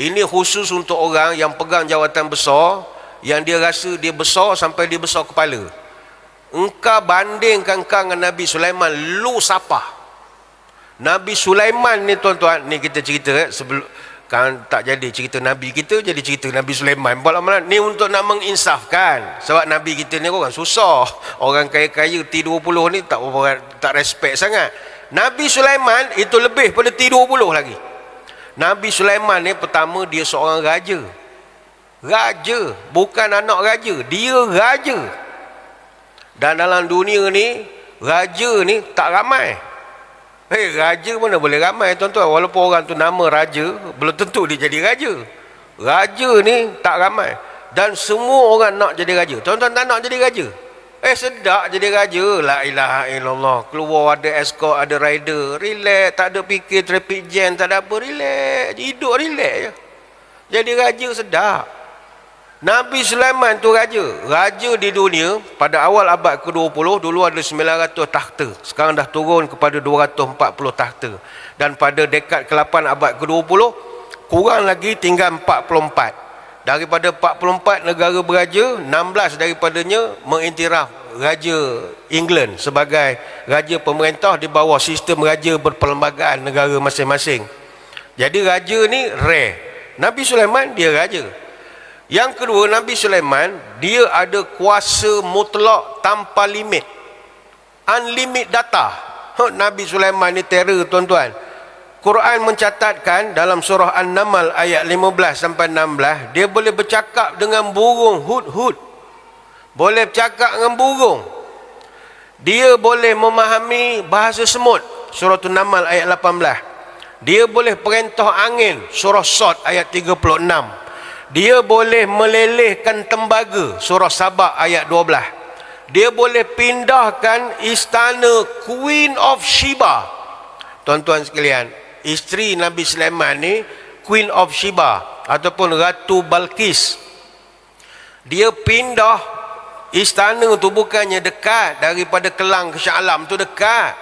Ini khusus untuk orang yang pegang jawatan besar, yang dia rasa dia besar sampai dia besar kepala. Engkau bandingkan kau dengan Nabi Sulaiman, lu siapa? Nabi Sulaiman ni tuan-tuan, ni kita cerita sebelum kan tak jadi cerita Nabi kita, jadi cerita Nabi Sulaiman. Malam-malam ni untuk nak menginsafkan. Sebab Nabi kita ni orang susah. Orang kaya-kaya T20 ni tak respect sangat. Nabi Sulaiman itu lebih pada T20 lagi. Nabi Sulaiman ni pertama dia seorang raja. Raja, bukan anak raja, dia raja. Dan dalam dunia ni, raja ni tak ramai. Raja mana boleh ramai tuan-tuan. Walaupun orang tu nama raja, belum tentu dia jadi raja. Raja ni tak ramai. Dan semua orang nak jadi raja. Tuan-tuan tak nak jadi raja? Sedap jadi raja. La ilaha illallah. Keluar ada escort, ada rider. Relax, tak ada fikir traffic jam, tak ada apa. Relax, hidup relax je. Jadi raja sedap. Nabi Sulaiman tu raja. Raja di dunia pada awal abad ke-20, dulu ada 900 takhta. Sekarang dah turun kepada 240 takhta. Dan pada dekad ke-8 abad ke-20, kurang lagi tinggal 44. Daripada 44 negara beraja, 16 daripadanya mengiktiraf Raja England sebagai raja pemerintah di bawah sistem raja berperlembagaan negara masing-masing. Jadi raja ni rare. Nabi Sulaiman dia raja. Yang kedua, Nabi Sulaiman dia ada kuasa mutlak tanpa limit, unlimited data. Nabi Sulaiman ni terror tuan-tuan. Quran mencatatkan dalam surah An-Naml ayat 15 sampai 16, dia boleh bercakap dengan burung hud-hud. Boleh bercakap dengan burung. Dia boleh memahami bahasa semut, surah An-Naml ayat 18. Dia boleh perintah angin, surah Sad ayat 36. Dia boleh melelehkan tembaga, surah Sabah ayat 12. Dia boleh pindahkan istana Queen of Sheba. Tuan-tuan sekalian, isteri Nabi Sulaiman ni Queen of Sheba ataupun Ratu Balqis. Dia pindah istana tu bukannya dekat daripada Kelang ke Shah Alam tu dekat.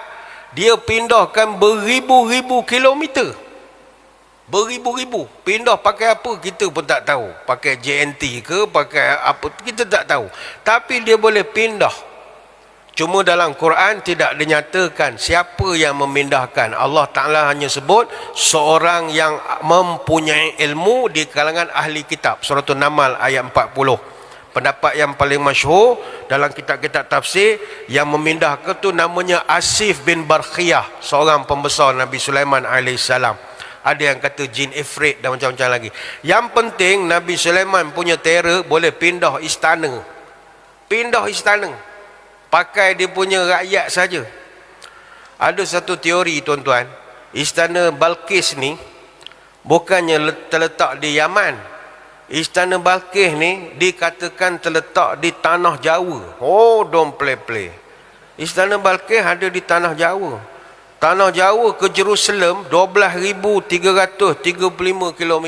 Dia pindahkan beribu-ribu kilometer. Beribu-ribu. Pindah pakai apa kita pun tak tahu. Pakai JNT ke, pakai apa kita tak tahu. Tapi dia boleh pindah. Cuma dalam Quran tidak dinyatakan siapa yang memindahkan. Allah Ta'ala hanya sebut seorang yang mempunyai ilmu di kalangan ahli kitab. Surah An-Naml ayat 40. Pendapat yang paling masyhur dalam kitab-kitab tafsir, yang memindahkan tu namanya Asif bin Barkhiyah, seorang pembesar Nabi Sulaiman AS. Ada yang kata jin ifrit dan macam-macam lagi. Yang penting Nabi Sulaiman punya terror boleh pindah istana. Pindah istana. Pakai dia punya rakyat saja. Ada satu teori tuan-tuan, istana Balqis ni bukannya terletak di Yaman. Istana Balqis ni dikatakan terletak di tanah Jawa. Oh, don't play. Istana Balqis ada di tanah Jawa. Tanah Jawa ke Jerusalem 12,335 km.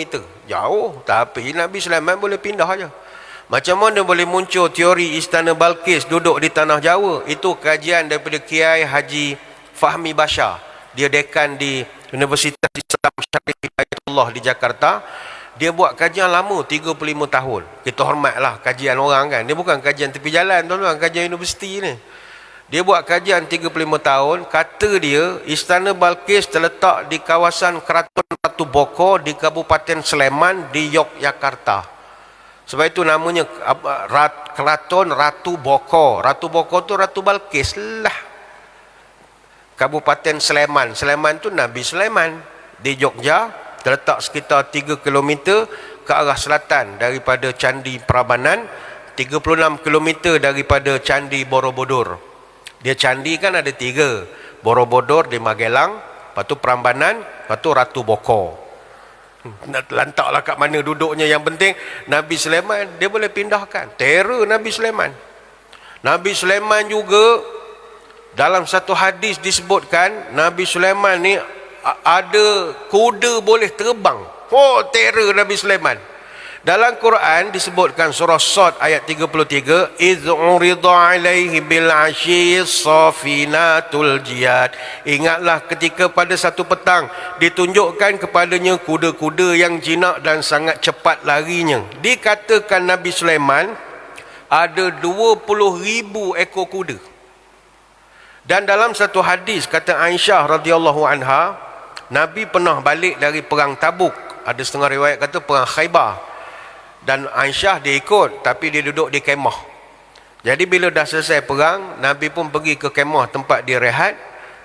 Jauh, tapi Nabi Sulaiman boleh pindah aja. Macam mana boleh muncul teori istana Balqis duduk di tanah Jawa? Itu kajian daripada Kiai Haji Fahmi Bashar. Dia dekan di Universitas Islam Syarif Hidayatullah di Jakarta. Dia buat kajian lama, 35 tahun. Kita hormatlah kajian orang kan. Dia bukan kajian tepi jalan tuan-tuan, kajian universiti ni. Dia buat kajian 35 tahun. Kata dia, istana Balqis terletak di kawasan Keraton Ratu Boko di Kabupaten Sleman di Yogyakarta. Sebab itu namanya Keraton Ratu Boko. Ratu Boko tu Ratu Balqis lah. Kabupaten Sleman. Sleman tu Nabi Sulaiman. Di Jogja, terletak sekitar 3 km ke arah selatan daripada Candi Prambanan, 36 km daripada Candi Borobudur. Dia candi kan ada 3. Borobudur di Magelang, lepas tu Prambanan, lepas tu Ratu Boko. Nak lantaklah kat mana duduknya. Yang penting Nabi Sulaiman dia boleh pindahkan. Terror Nabi Sulaiman. Nabi Sulaiman juga dalam satu hadis disebutkan Nabi Sulaiman ni ada kuda boleh terbang. Oh, terror Nabi Sulaiman. Dalam Quran disebutkan surah Sad ayat 33, iz urida alaihi bil asyis safinatul jiyad. Ingatlah ketika pada satu petang ditunjukkan kepadanya kuda-kuda yang jinak dan sangat cepat larinya. Dikatakan Nabi Sulaiman ada 20,000 ekor kuda. Dan dalam satu hadis kata Aisyah radhiyallahu anha, Nabi pernah balik dari perang Tabuk. Ada setengah riwayat kata perang Khaybar. Dan Aisyah dia ikut, tapi dia duduk di kemah. Jadi bila dah selesai perang, Nabi pun pergi ke kemah tempat dia rehat.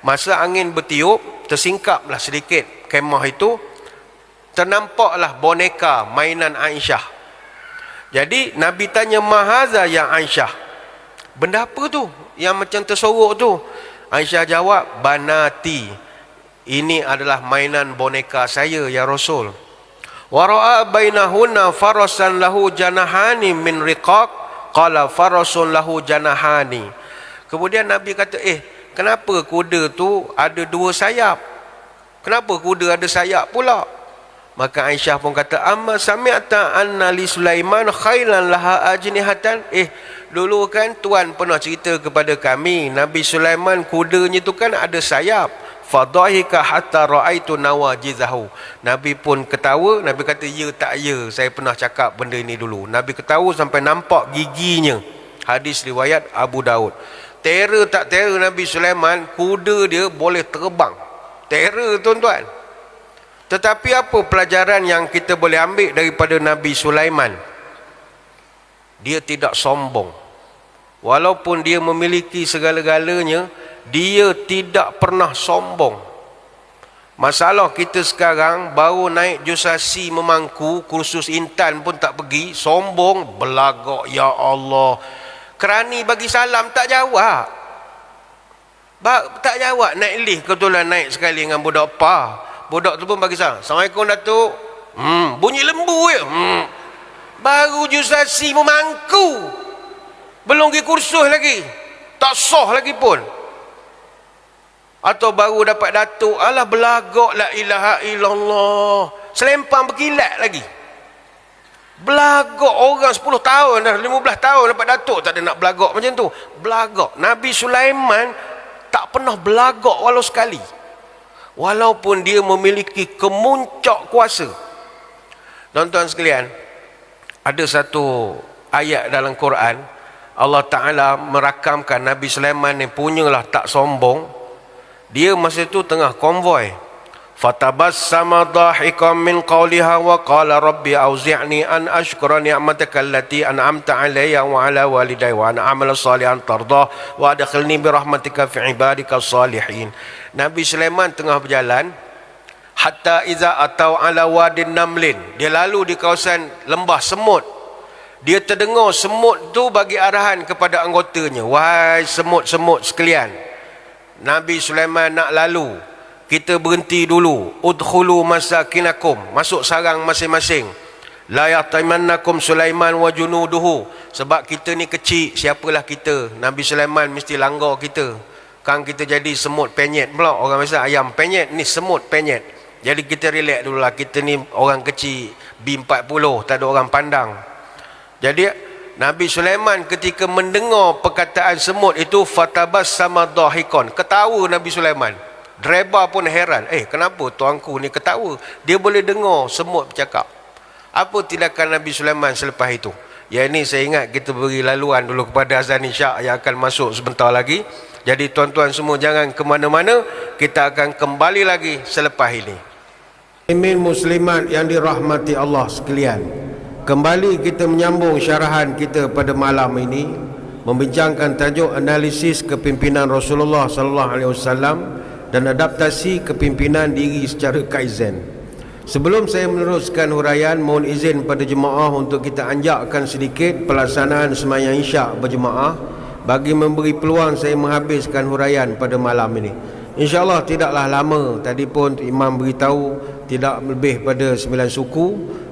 Masa angin bertiup, tersingkaplah sedikit kemah itu, ternampaklah boneka mainan Aisyah. Jadi Nabi tanya, mahaza ya Aisyah, benda apa tu yang macam tersorok tu? Aisyah jawab, banati, ini adalah mainan boneka saya ya Rasul. Wa ra'a bainahunna farasan lahu janahani min riqaq, qala farasun lahu janahani. Kemudian Nabi kata, kenapa kuda tu ada 2 sayap? Kenapa kuda ada sayap pula? Maka Aisyah pun kata, amma sami'ta anna li Sulaiman khailan laha ajnihatan. Dulu kan tuan pernah cerita kepada kami, Nabi Sulaiman kudanya tu kan ada sayap. Fadhahika hatta raaitu nawajizahu. Nabi pun ketawa. Nabi kata, ya tak ya, saya pernah cakap benda ini dulu. Nabi ketawa sampai nampak giginya. Hadis riwayat Abu Daud. Terror tak terror Nabi Sulaiman, kuda dia boleh terbang. Terror tuan-tuan. Tetapi apa pelajaran yang kita boleh ambil daripada Nabi Sulaiman? Dia tidak sombong. Walaupun dia memiliki segala-galanya, dia tidak pernah sombong. Masalah kita sekarang, baru naik jusasi memangku, kursus intan pun tak pergi, sombong, belagak, ya Allah. Kerani bagi salam tak jawab. Tak jawab, naik lift kebetulan naik sekali dengan budak pa. Budak tu pun bagi salam, Assalamualaikum Datuk. Bunyi lembu je. Baru jusasi memangku, belum pergi kursus lagi, tak sah lagi pun. Atau baru dapat datuk, alah belagak la ilaha illallah, selempang berkilat lagi. Belagak orang 10 tahun dah, 15 tahun dapat datuk, tak ada nak belagak macam tu. Belagak. Nabi Sulaiman tak pernah belagak walau sekali, walaupun dia memiliki kemuncak kuasa. Tuan-tuan sekalian, ada satu ayat dalam Quran, Allah Ta'ala merakamkan Nabi Sulaiman ni punyalah tak sombong. Dia masa itu tengah konvoi. Fatabassama dhahikan min qawliha wa qala rabbi auzi'ni an ashkura ni'mataka allati an'amta alayya wa ala walidayya wa an a'mala salihan tardah wa adkhilni bi rahmatika fi ibadika salihin. Nabi Sulaiman tengah berjalan, hatta iza atau ala wadin namlin, dia lalu di kawasan lembah semut. Dia terdengar semut tu bagi arahan kepada anggotanya, wahai semut-semut sekalian, Nabi Sulaiman nak lalu, kita berhenti dulu. Udkhulu masakinakum, masuk sarang masing-masing. La yahtamannakum Sulaiman wa junuduhu, sebab kita ni kecil, siapalah kita, Nabi Sulaiman mesti langgar kita. Kan kita jadi semut penyet pula. Orang biasa ayam penyet, ni semut penyet. Jadi kita relax dululah, kita ni orang kecil, B40, tak ada orang pandang. Jadi Nabi Sulaiman ketika mendengar perkataan semut itu, fatabassama dhahikon, ketawa Nabi Sulaiman. Driver pun heran, kenapa tuanku ni ketawa? Dia boleh dengar semut bercakap. Apa tindakan Nabi Sulaiman selepas itu? Ya, ini saya ingat kita beri laluan dulu kepada azan isyak yang akan masuk sebentar lagi. Jadi tuan-tuan semua jangan ke mana-mana, kita akan kembali lagi selepas ini. Muslimat yang dirahmati Allah sekalian, kembali kita menyambung syarahan kita pada malam ini, membincangkan tajuk analisis kepimpinan Rasulullah sallallahu alaihi wasallam dan adaptasi kepimpinan diri secara kaizen. Sebelum saya meneruskan huraian, mohon izin pada jemaah untuk kita anjakkan sedikit pelaksanaan sembahyang isyak berjemaah bagi memberi peluang saya menghabiskan huraian pada malam ini. InsyaAllah tidaklah lama. Tadi pun imam beritahu tidak lebih pada 9 suku.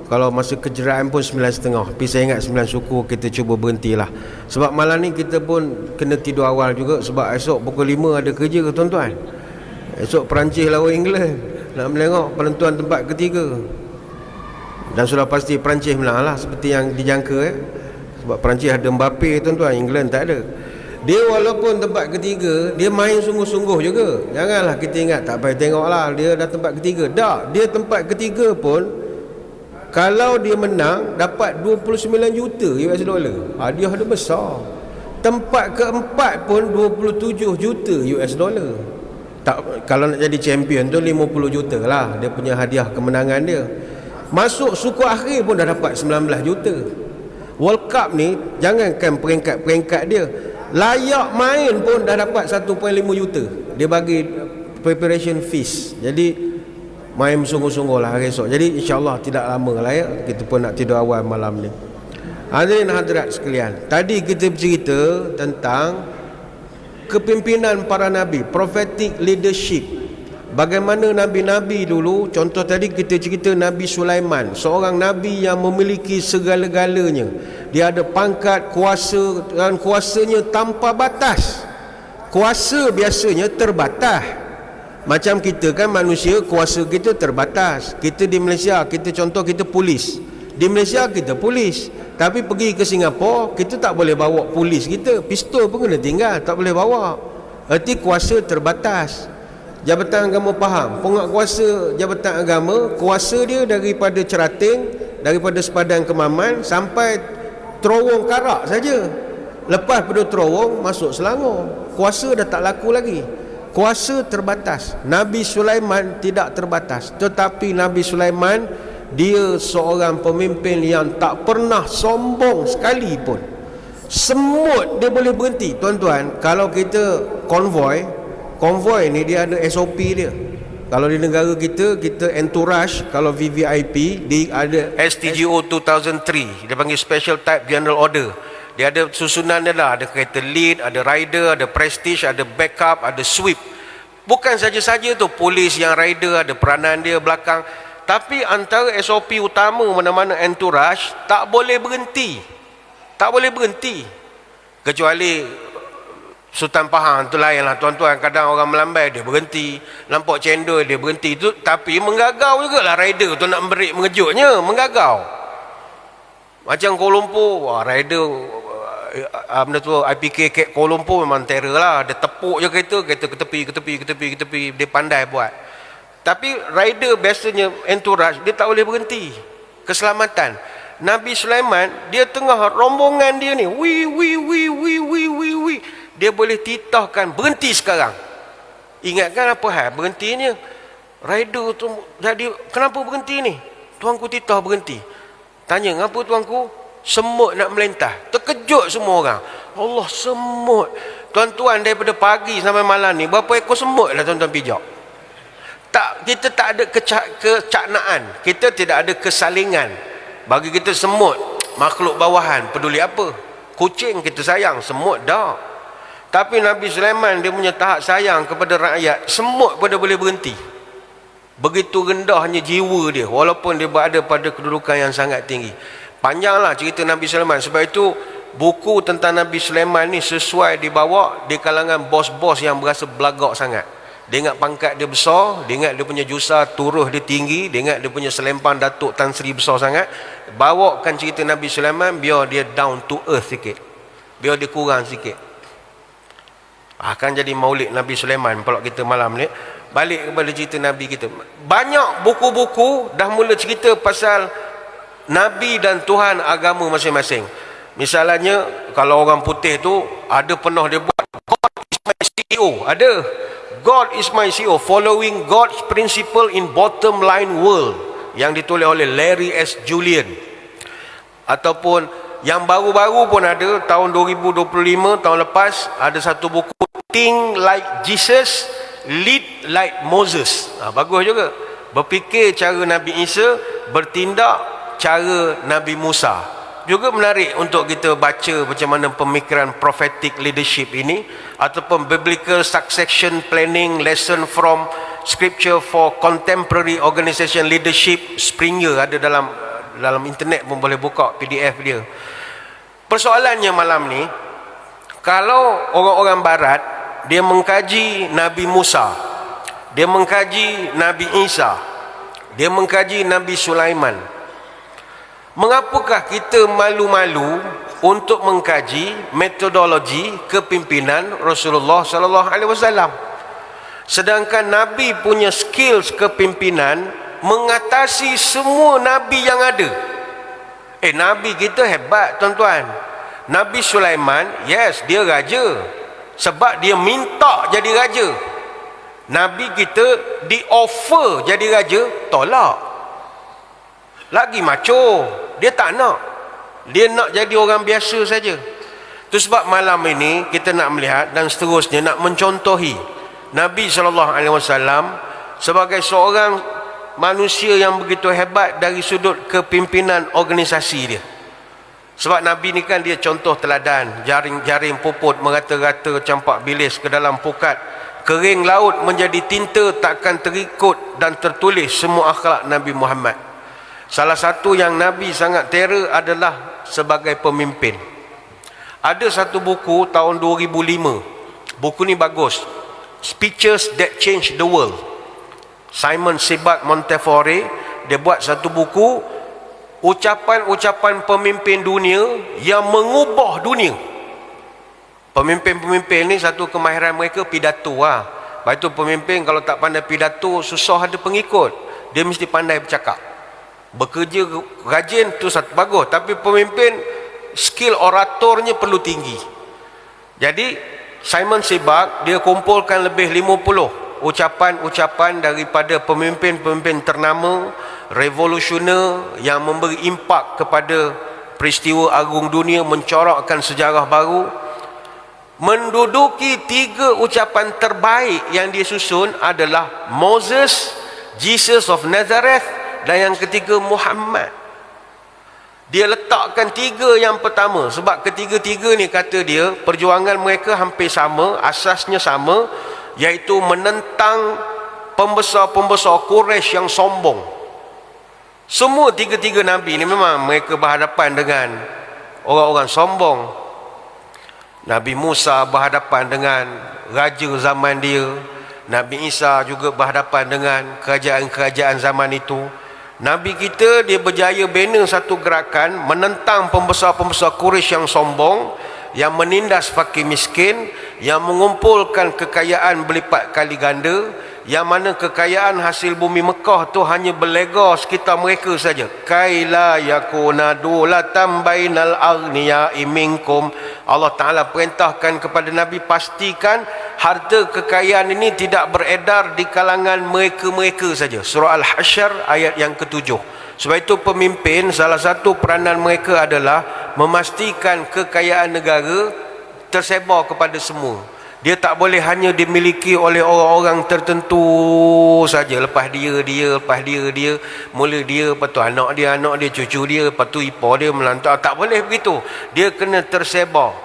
Kalau masa kejeraan pun 9.30. Tapi saya ingat 9 suku kita cuba berhentilah. Sebab malam ni kita pun kena tidur awal juga. Sebab esok pukul 5 ada kerja ke tuan-tuan. Esok Perancis lawan England. Nak melengok penentuan tempat ketiga. Dan sudah pasti Perancis menang lah, seperti yang dijangka sebab Perancis ada Mbappe tuan-tuan, England tak ada. Dia walaupun tempat ketiga, dia main sungguh-sungguh juga. Janganlah kita ingat tak payah tengok lah dia dah tempat ketiga. Tak, dia tempat ketiga pun kalau dia menang dapat 29 juta US dollar. Hadiah dia besar. Tempat keempat pun 27 juta US dollar. Tak, kalau nak jadi champion tu 50 juta lah dia punya hadiah kemenangan dia. Masuk suku akhir pun dah dapat 19 juta. World Cup ni jangankan peringkat-peringkat dia, layak main pun dah dapat 1.5 juta. Dia bagi preparation fees. Jadi main sungguh-sungguh lah hari esok. Jadi insyaAllah tidak lama lah ya, kita pun nak tidur awal malam ni. Hadirin hadirat sekalian, tadi kita bercerita tentang kepimpinan para Nabi, prophetic leadership. Bagaimana Nabi-Nabi dulu. Contoh tadi kita cerita Nabi Sulaiman, seorang Nabi yang memiliki segala-galanya. Dia ada pangkat, kuasa, dan kuasanya tanpa batas. Kuasa biasanya terbatas. Macam kita kan manusia, kuasa kita terbatas. Kita di Malaysia, kita contoh kita polis. Di Malaysia kita polis, tapi pergi ke Singapura kita tak boleh bawa polis kita. Pistol pun kena tinggal, tak boleh bawa. Erti kuasa terbatas. Jabatan Agama faham, penguatkuasa Jabatan Agama, kuasa dia daripada Cerating, daripada Sepadan Kemaman sampai Terowong Karak saja. Lepas pada Terowong masuk Selangor, kuasa dah tak laku lagi. Kuasa terbatas. Nabi Sulaiman tidak terbatas, tetapi Nabi Sulaiman dia seorang pemimpin yang tak pernah sombong sekalipun. Semut dia boleh berhenti. Tuan-tuan, kalau kita konvoi ni dia ada SOP dia. Kalau di negara kita entourage. Kalau VVIP dia ada STGO 2003, dia panggil Special Type General Order. Dia ada susunan dia lah. Ada kereta lead, ada rider, ada prestige, ada backup, ada sweep. Bukan saja-saja tu polis yang rider ada peranan dia belakang. Tapi antara SOP utama mana-mana entourage tak boleh berhenti. Tak boleh berhenti. Kecuali Sultan Pahang tu lain lah tuan-tuan. Kadang orang melambai dia berhenti, nampak cendol dia berhenti tu. Tapi menggagau jugalah rider tu nak break mengejutnya, menggagau. Macam Kuala Lumpur, rider benda tu IPK kat Kuala Lumpur memang terror lah. Dia tepuk je kereta ke tepi. Dia pandai buat. Tapi rider biasanya entourage dia tak boleh berhenti. Keselamatan. Nabi Sulaiman dia tengah rombongan dia ni, dia boleh titahkan berhenti sekarang. Ingatkan apa hal berhentinya? Rider tu jadi kenapa berhenti ni? Tuanku titah berhenti. Tanya, ngapa tuanku? Semut nak melintah. Terkejut semua orang. Allah, semut. Tuan-tuan, daripada pagi sampai malam ni berapa ekor semut lah tuan-tuan pijak? Tak, kita tak ada kecaknaan. Kita tidak ada kesalingan. Bagi kita semut makhluk bawahan, peduli apa? Kucing kita sayang, semut dah. Tapi Nabi Sulaiman dia punya tahap sayang kepada rakyat, semut pun dia boleh berhenti. Begitu rendahnya jiwa dia, walaupun dia berada pada kedudukan yang sangat tinggi. Panjanglah cerita Nabi Sulaiman. Sebab itu buku tentang Nabi Sulaiman ni sesuai dibawa di kalangan bos-bos yang berasa belagak sangat. Dia ingat pangkat dia besar, dia ingat dia punya jusa turuh dia tinggi, dia ingat dia punya selempang Datuk Tan Sri besar sangat. Bawakan cerita Nabi Sulaiman biar dia down to earth sikit, biar dia kurang sikit. Akan jadi maulid Nabi Sulaiman pula kita malam ni. Balik kepada cerita Nabi kita. Banyak buku-buku dah mula cerita pasal Nabi dan Tuhan agama masing-masing. Misalnya kalau orang putih tu ada pernah dia buat God is my CEO. Ada God is my CEO, following God's principle in bottom line world, yang ditulis oleh Larry S. Julian. Ataupun yang baru-baru pun ada, tahun 2025, tahun lepas ada satu buku, Think Like Jesus, Lead Like Moses. Bagus juga. Berfikir cara Nabi Isa, bertindak cara Nabi Musa. Juga menarik untuk kita baca macam mana pemikiran prophetic leadership ini, ataupun biblical succession planning, lesson from scripture for contemporary organization leadership. Springer ada dalam internet pun boleh buka PDF dia. Persoalannya malam ni, kalau orang-orang barat dia mengkaji Nabi Musa, dia mengkaji Nabi Isa, dia mengkaji Nabi Sulaiman, Mengapakah kita malu-malu untuk mengkaji metodologi kepimpinan Rasulullah sallallahu alaihi wasallam? Sedangkan Nabi punya skills kepimpinan mengatasi semua nabi yang ada. Nabi kita hebat tuan-tuan. Nabi Sulaiman, yes, dia raja sebab dia minta jadi raja. Nabi kita di offer jadi raja, tolak. Lagi maco, dia tak nak. Dia nak jadi orang biasa saja. Itu sebab malam ini kita nak melihat dan seterusnya nak mencontohi Nabi SAW sebagai seorang manusia yang begitu hebat dari sudut kepimpinan organisasi dia. Sebab Nabi ni kan dia contoh teladan. Jaring-jaring puput merata-rata campak bilis ke dalam pukat. Kering laut menjadi tinta, takkan terikut dan tertulis semua akhlak Nabi Muhammad. Salah satu yang Nabi sangat terror adalah sebagai pemimpin. Ada satu buku tahun 2005. Buku ni bagus. Speeches That Changed the World. Simon Sebag Montefiore, dia buat satu buku, ucapan-ucapan pemimpin dunia yang mengubah dunia. Pemimpin-pemimpin ni satu kemahiran mereka pidato lah. Lepas tu pemimpin kalau tak pandai pidato, susah ada pengikut. Dia mesti pandai bercakap. Bekerja rajin tu satu bagus, tapi pemimpin skill oratornya perlu tinggi. Jadi Simon Sebag dia kumpulkan lebih 50 ucapan-ucapan daripada pemimpin-pemimpin ternama revolusioner yang memberi impak kepada peristiwa agung dunia, mencorakkan sejarah baru. Menduduki 3 ucapan terbaik yang dia susun adalah Moses, Jesus of Nazareth, dan yang ketiga Muhammad. Dia letakkan 3 yang pertama sebab ketiga-tiga ni kata dia perjuangan mereka hampir sama, asasnya sama, iaitu menentang pembesar-pembesar Quraisy yang sombong. Semua 3 nabi ni memang mereka berhadapan dengan orang-orang sombong. Nabi Musa berhadapan dengan raja zaman dia. Nabi Isa juga berhadapan dengan kerajaan-kerajaan zaman itu. Nabi kita dia berjaya bina satu gerakan menentang pembesar-pembesar Quraisy yang sombong, yang menindas fakir miskin, yang mengumpulkan kekayaan berlipat kali ganda, yang mana kekayaan hasil bumi Mekah tu hanya berlega sekitar mereka saja. Kaila yakuna dulatan bainal aghniya'i minkum. Allah Ta'ala perintahkan kepada Nabi, pastikan harta kekayaan ini tidak beredar di kalangan mereka-mereka saja. Surah Al-Hasyr ayat yang ke-7. Sebab itu pemimpin, salah satu peranan mereka adalah memastikan kekayaan negara tersebar kepada semua. Dia tak boleh hanya dimiliki oleh orang-orang tertentu saja. Lepas dia, lepas dia, mula dia, lepas tu anak dia, cucu dia, lepas tu ipar dia, melantar. Tak boleh begitu. Dia kena tersebar.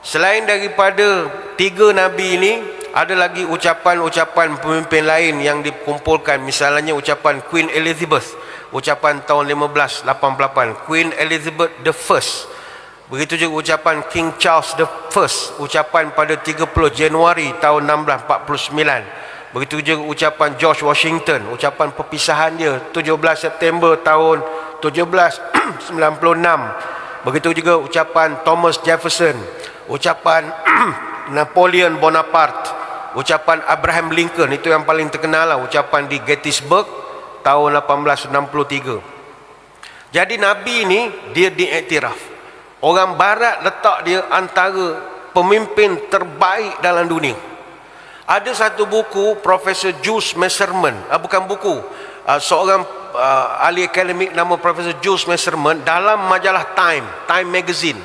Selain daripada 3 nabi ini, ada lagi ucapan-ucapan pemimpin lain yang dikumpulkan. Misalnya ucapan Queen Elizabeth, ucapan tahun 1588, Queen Elizabeth the First. Begitu juga ucapan King Charles the First, ucapan pada 30 Januari tahun 1649. Begitu juga ucapan George Washington, ucapan perpisahan dia 17 September tahun 1796. Begitu juga ucapan Thomas Jefferson, ucapan Napoleon Bonaparte, ucapan Abraham Lincoln, itu yang paling terkenal lah, ucapan di Gettysburg tahun 1863. Jadi Nabi ini dia diiktiraf. Orang barat letak dia antara pemimpin terbaik dalam dunia. Ada satu buku Profesor Jules Messerman, bukan buku, seorang ahli akademik nama Profesor Jules Messerman, dalam majalah Time Magazine.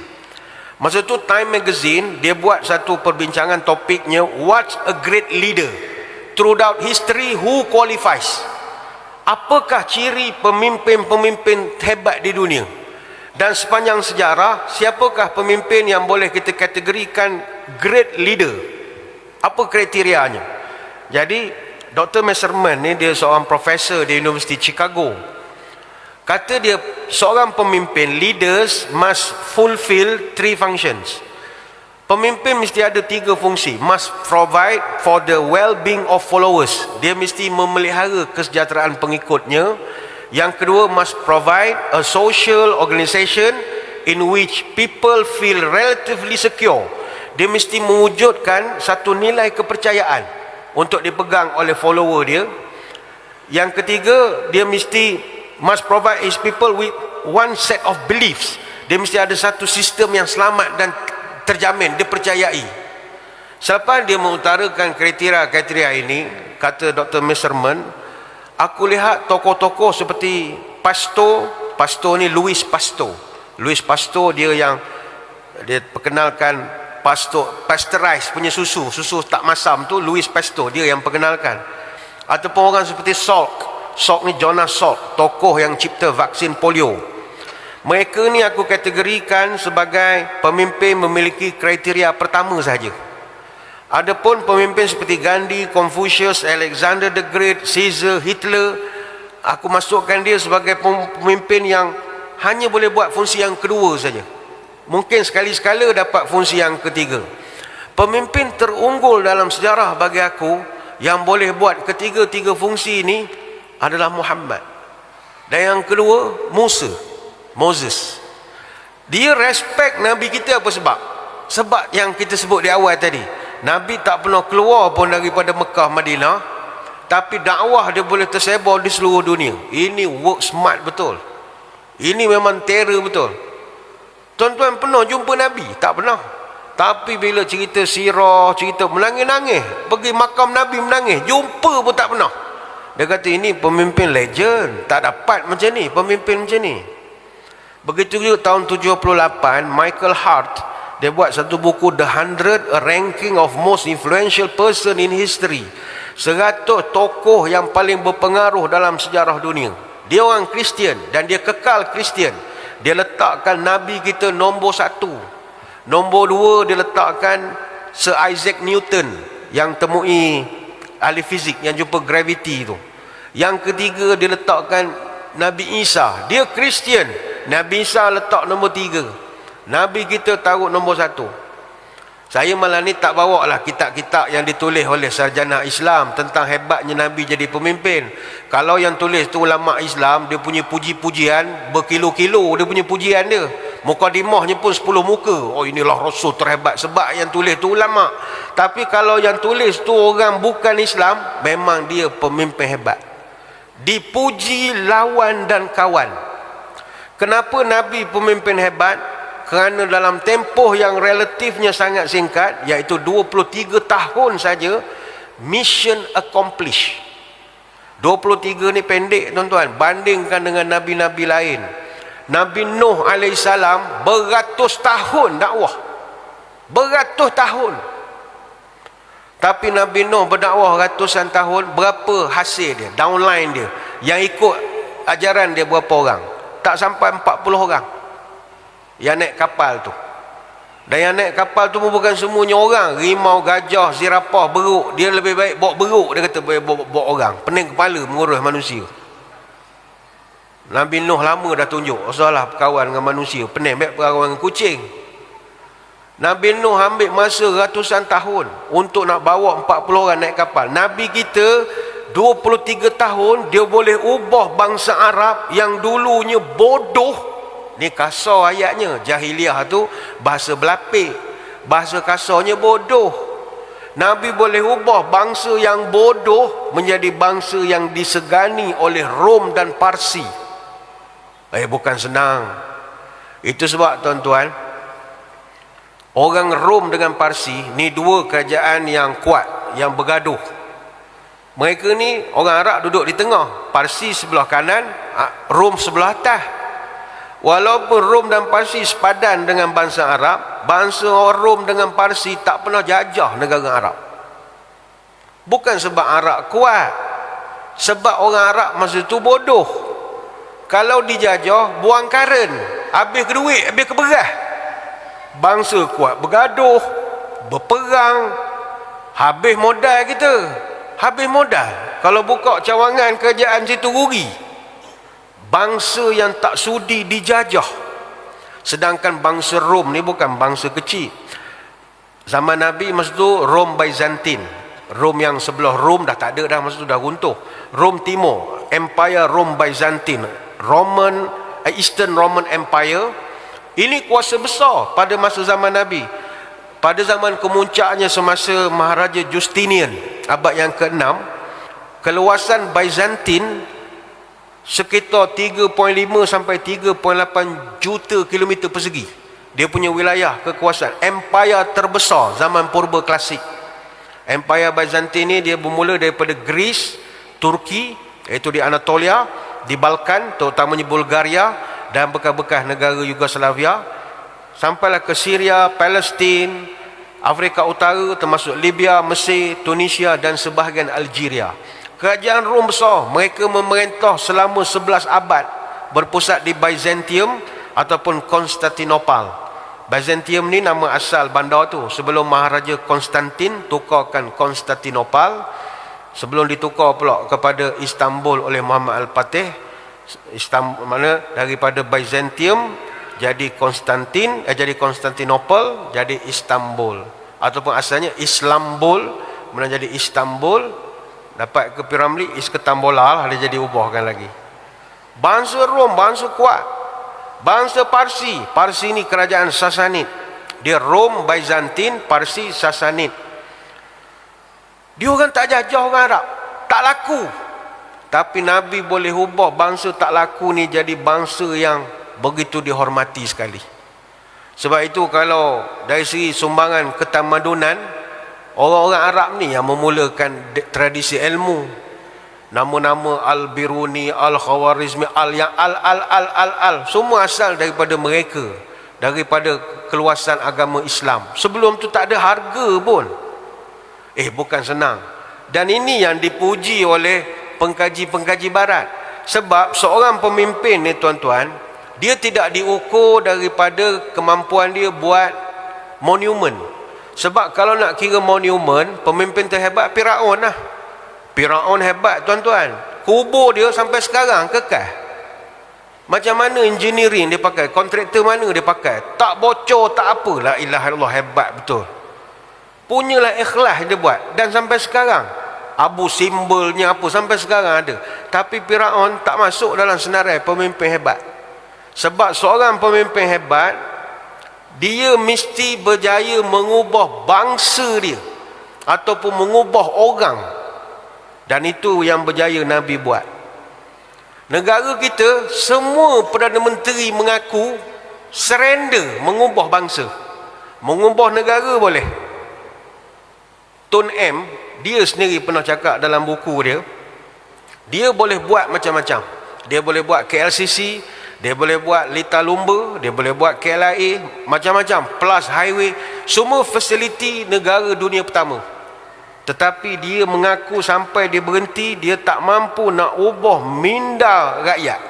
Masa tu Time Magazine dia buat satu perbincangan, topiknya What's a Great Leader? Throughout history, who qualifies? Apakah ciri pemimpin-pemimpin hebat di dunia? Dan sepanjang sejarah, siapakah pemimpin yang boleh kita kategorikan great leader? Apa kriterianya? Jadi Dr. Messerman ni dia seorang profesor di University Chicago. Kata dia seorang pemimpin, leaders must fulfill 3 functions. Pemimpin mesti ada 3 fungsi. Must provide for the well-being of followers. Dia mesti memelihara kesejahteraan pengikutnya. Yang kedua, must provide a social organisation in which people feel relatively secure. Dia mesti mewujudkan satu nilai kepercayaan untuk dipegang oleh follower dia. Yang ketiga, dia must provide his people with one set of beliefs. Dia mesti ada satu sistem yang selamat dan terjamin, dipercayai. Selepas dia mengutarakan kriteria-kriteria ini, kata Dr. Messerman, aku lihat tokoh-tokoh seperti Pastor ni Louis Pasteur, dia yang dia perkenalkan pasteurized punya susu tak masam tu, Louis Pasteur dia yang perkenalkan. Ataupun orang seperti Salk ni Jonas Salk, tokoh yang cipta vaksin polio. Mereka ni aku kategorikan sebagai pemimpin memiliki kriteria pertama sahaja. Adapun pemimpin seperti Gandhi, Confucius, Alexander the Great, Caesar, Hitler, aku masukkan dia sebagai pemimpin yang hanya boleh buat fungsi yang kedua saja. Mungkin sekali-sekala dapat fungsi yang ketiga. Pemimpin terunggul dalam sejarah bagi aku yang boleh buat ketiga-tiga fungsi ini adalah Muhammad. Dan yang kedua, Moses. Dia respect Nabi kita apa sebab? Sebab yang kita sebut di awal tadi. Nabi tak pernah keluar pun daripada Mekah, Madinah, tapi dakwah dia boleh tersebar di seluruh dunia. Ini work smart betul. Ini memang terror betul. Tuan-tuan pernah jumpa Nabi? Tak pernah. Tapi bila cerita sirah, cerita menangis-nangis, pergi makam Nabi menangis, jumpa pun tak pernah. Dia kata ini pemimpin legend, tak dapat macam ni, pemimpin macam ni. Begitu juga tahun 78, Michael Hart, dia buat satu buku The 100, A Ranking of Most Influential Person in History. 100 tokoh yang paling berpengaruh dalam sejarah dunia. Dia orang Kristian dan dia kekal Kristian. Dia letakkan Nabi kita nombor 1. Nombor 2 dia letakkan Sir Isaac Newton yang temui ahli fizik yang jumpa graviti tu. Yang ketiga dia letakkan Nabi Isa. Dia Kristian. Nabi Isa letak nombor 3. Nabi kita taruh nombor 1. Saya malam ni tak bawa lah kitab-kitab yang ditulis oleh sarjana Islam tentang hebatnya Nabi jadi pemimpin. Kalau yang tulis tu ulama Islam, dia punya puji-pujian berkilo-kilo, dia punya pujian dia. Mukadimahnya pun 10 muka. Oh, inilah Rasul terhebat sebab yang tulis tu ulama. Tapi kalau yang tulis tu orang bukan Islam, memang dia pemimpin hebat. Dipuji lawan dan kawan. Kenapa Nabi pemimpin hebat? Kerana dalam tempoh yang relatifnya sangat singkat, iaitu 23 tahun saja, mission accomplished. 23 ni pendek tuan-tuan, bandingkan dengan Nabi-Nabi lain. Nabi Nuh AS beratus tahun dakwah. Beratus tahun. Tapi Nabi Nuh berdakwah ratusan tahun, berapa hasil dia, downline dia? Yang ikut ajaran dia berapa orang? Tak sampai 40 orang yang naik kapal tu. Dan yang naik kapal tu pun bukan semuanya orang. Rimau, gajah, zirapah, beruk. Dia lebih baik bawa beruk, dia kata bawa orang. Pening kepala mengurus manusia. Nabi Nuh lama dah tunjuk, salah kawan dengan manusia, pening baik berkawan dengan kucing. Nabi Nuh ambil masa ratusan tahun untuk nak bawa 40 orang naik kapal. Nabi kita 23 tahun dia boleh ubah bangsa Arab yang dulunya bodoh. Ni kasar ayatnya. Jahiliah tu bahasa belapik, bahasa kasarnya bodoh. Nabi boleh ubah bangsa yang bodoh menjadi bangsa yang disegani oleh Rom dan Parsi. Bukan senang. Itu sebab tuan-tuan, orang Rom dengan Parsi ni dua kerajaan yang kuat, yang bergaduh. Mereka ni orang Arab duduk di tengah, Parsi sebelah kanan, Rom sebelah atas. Walaupun Rom dan Parsi sepadan dengan bangsa Arab, bangsa Rom dengan Parsi tak pernah jajah negara Arab. Bukan sebab Arab kuat, sebab orang Arab masa tu bodoh. Kalau dijajah, buang karen, habis ke duit, habis ke beras. Bangsa kuat bergaduh, berperang, habis modal kita. Habis modal. Kalau buka cawangan kerajaan situ rugi. Bangsa yang tak sudi dijajah. Sedangkan bangsa Rom ni bukan bangsa kecil. Zaman Nabi masa tu Rom Byzantine. Rom yang sebelah Rom dah tak ada dah, masa tu dah runtuh. Rom Timur, Empire Rom Byzantine, Eastern Roman Empire. Ini kuasa besar pada masa zaman Nabi. Pada zaman kemuncaknya semasa Maharaja Justinian abad yang ke-6, keluasan Byzantine sekitar 3.5 sampai 3.8 juta kilometer persegi. Dia punya wilayah kekuasaan, empire terbesar zaman purba klasik. Empire Byzantine ni dia bermula daripada Greece, Turki, iaitu di Anatolia, di Balkan, terutamanya Bulgaria dan bekas-bekas negara Yugoslavia, sampailah ke Syria, Palestin, Afrika Utara termasuk Libya, Mesir, Tunisia dan sebahagian Algeria. Kerajaan Rom besar, mereka memerintah selama 11 abad, berpusat di Byzantium ataupun Konstantinopel. Byzantium ni nama asal bandar tu, sebelum Maharaja Konstantin tukarkan Konstantinopel, sebelum ditukar pula kepada Istanbul oleh Muhammad Al-Fatih. Istanbul mana daripada Byzantium jadi jadi Konstantinopel, jadi Istanbul, ataupun asalnya Islambul kemudian jadi Istanbul, dapat ke Piramli Iskandar dia jadi ubahkan lagi. Bangsa Rom bangsa kuat. Bangsa Parsi, Parsi ni kerajaan Sasanid. Dia Rom, Byzantine, Parsi, Sasanid. Dia orang tak jajah orang Arab, tak laku. Tapi Nabi boleh ubah bangsa tak laku ni jadi bangsa yang begitu dihormati sekali. Sebab itu kalau dari segi sumbangan ketamadunan, orang-orang Arab ni yang memulakan tradisi ilmu. Nama-nama Al-Biruni, Al-Khawarizmi, Al semua asal daripada mereka, daripada keluasan agama Islam. Sebelum tu tak ada harga pun. Bukan senang. Dan ini yang dipuji oleh pengkaji-pengkaji barat. Sebab seorang pemimpin ni tuan-tuan, dia tidak diukur daripada kemampuan dia buat monumen. Sebab kalau nak kira monumen, pemimpin terhebat Firaun lah. Firaun hebat tuan-tuan, kubur dia sampai sekarang kekal. Macam mana engineering dia pakai, kontraktor mana dia pakai, tak bocor tak apa. La ilaha illallah, hebat betul. Punyalah ikhlas dia buat, dan sampai sekarang Abu simbolnya apa sampai sekarang ada. Tapi Firaun tak masuk dalam senarai pemimpin hebat. Sebab seorang pemimpin hebat, dia mesti berjaya mengubah bangsa dia ataupun mengubah orang. Dan itu yang berjaya Nabi buat. Negara kita, semua Perdana Menteri mengaku surrender mengubah bangsa. Mengubah negara boleh. Tun M, dia sendiri pernah cakap dalam buku dia, dia boleh buat macam-macam. Dia boleh buat KLCC, dia boleh buat Lita Lumba, dia boleh buat KLIA, macam-macam, plus highway, semua fasiliti negara dunia pertama. Tetapi dia mengaku sampai dia berhenti, dia tak mampu nak ubah minda rakyat.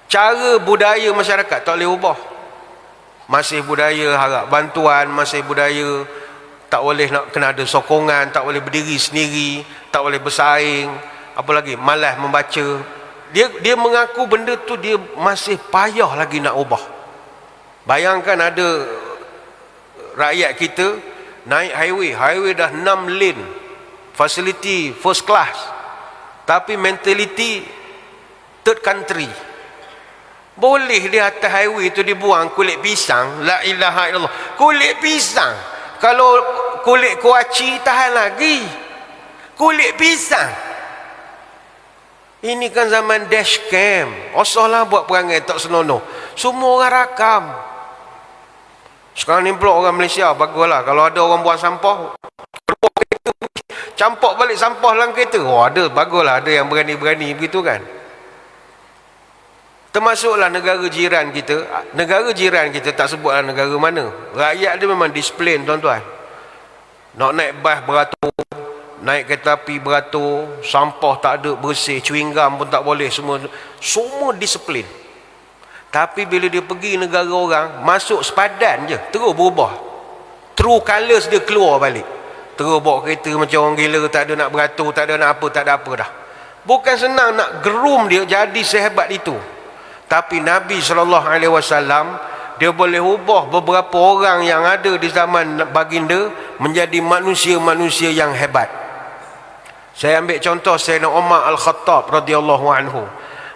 Cara budaya masyarakat tak boleh ubah. Masih budaya harap bantuan, masih budaya tak boleh nak kena ada sokongan, tak boleh berdiri sendiri, tak boleh bersaing, apa lagi, malas membaca. Dia mengaku benda tu dia masih payah lagi nak ubah. Bayangkan ada rakyat kita naik highway dah 6 lane, facility first class, tapi mentality third country. Boleh di atas highway tu dibuang kulit pisang. La ilaha illallah, kulit pisang. Kalau kulit kuaci tahan lagi, kulit pisang. Ini kan zaman dashcam. Osahlah buat perangai tak senonoh, semua orang rakam. Sekarang ni pula orang Malaysia baguslah, kalau ada orang buang sampah, campak balik sampah dalam kereta. Ada, baguslah, ada yang berani-berani begitu kan. Termasuklah negara jiran kita. Negara jiran kita tak sebutlah negara mana, rakyat dia memang disiplin tuan-tuan. Nak naik bas beratur, naik kereta api beratur, sampah tak ada bersih, chewing gum pun tak boleh, semua disiplin. Tapi bila dia pergi negara orang, masuk sepadan je, terus berubah. True colours dia keluar balik. Terus bawa kereta macam orang gila, tak ada nak beratur, tak ada nak apa, tak ada apa dah. Bukan senang nak groom dia jadi sehebat itu. Tapi Nabi SAW Dia boleh ubah beberapa orang yang ada di zaman baginda menjadi manusia-manusia yang hebat. Saya ambil contoh Sayyidina Umar Al-Khattab radhiyallahu anhu.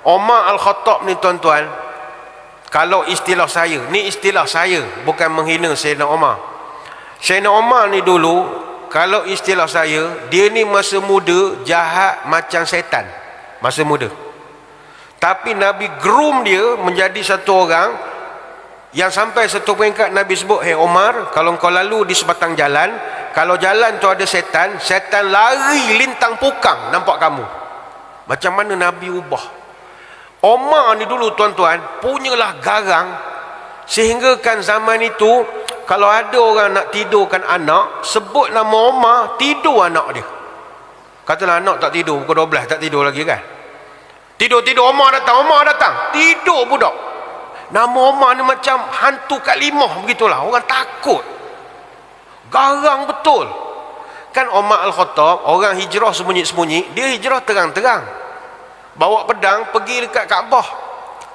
Umar Al-Khattab ni tuan-tuan, kalau istilah saya, ni istilah saya, bukan menghina Sayyidina Umar. Sayyidina Umar ni dulu, kalau istilah saya, dia ni masa muda jahat macam setan. Masa muda. Tapi Nabi groom dia menjadi satu orang yang sampai satu peringkat Nabi sebut, "Hei Umar, kalau kau lalu di sebatang jalan, kalau jalan tu ada setan, setan lari lintang pukang nampak kamu." Macam mana Nabi ubah. Umar ni dulu tuan-tuan punyalah garang, sehingga kan zaman itu kalau ada orang nak tidurkan anak, sebut nama Umar, tidur anak dia. Katalah anak tak tidur, pukul 12 tak tidur lagi kan, tidur Umar datang, tidur budak. Nama Umar ni macam hantu kat limah begitulah, orang takut, garang betul. Kan Umar Al-Khattab orang hijrah sembunyi-sembunyi, dia hijrah terang-terang, bawa pedang pergi dekat Kaabah,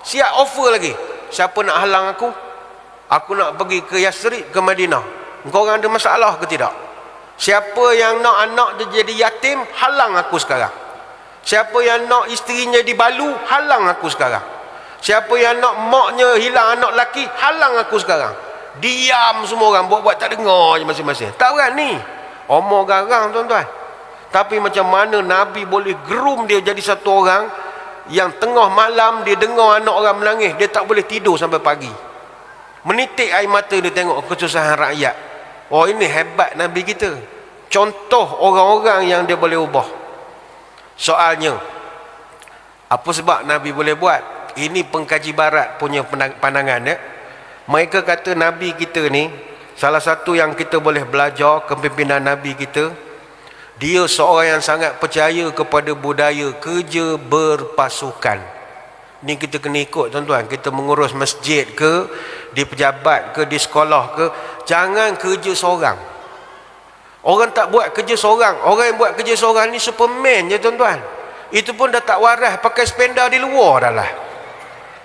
siap offer lagi, siapa nak halang aku nak pergi ke Yasrib, ke Madinah, engkau orang ada masalah ke tidak? Siapa yang nak anak dia jadi yatim, halang aku sekarang. Siapa yang nak isterinya dibalu, halang aku sekarang. Siapa yang nak maknya hilang anak lelaki, halang aku sekarang. Diam semua orang, buat-buat tak dengar je masing-masing. Tak berani. Omong garang tuan-tuan. Tapi macam mana Nabi boleh groom dia jadi satu orang yang tengah malam dia dengar anak orang menangis, dia tak boleh tidur sampai pagi. Menitik air mata dia tengok kesusahan rakyat. Oh, ini hebat Nabi kita. Contoh orang-orang yang dia boleh ubah. Soalnya, apa sebab Nabi boleh buat? Ini pengkaji barat punya pandangan ya. Mereka kata Nabi kita ni, salah satu yang kita boleh belajar kepimpinan Nabi kita, dia seorang yang sangat percaya kepada budaya kerja berpasukan. Ni kita kena ikut tuan-tuan. Kita mengurus masjid ke, di pejabat ke, di sekolah ke, jangan kerja seorang. Orang tak buat kerja seorang. Orang yang buat kerja seorang ni Superman je tuan-tuan. Itu pun dah tak waras, pakai spender di luar dah lah.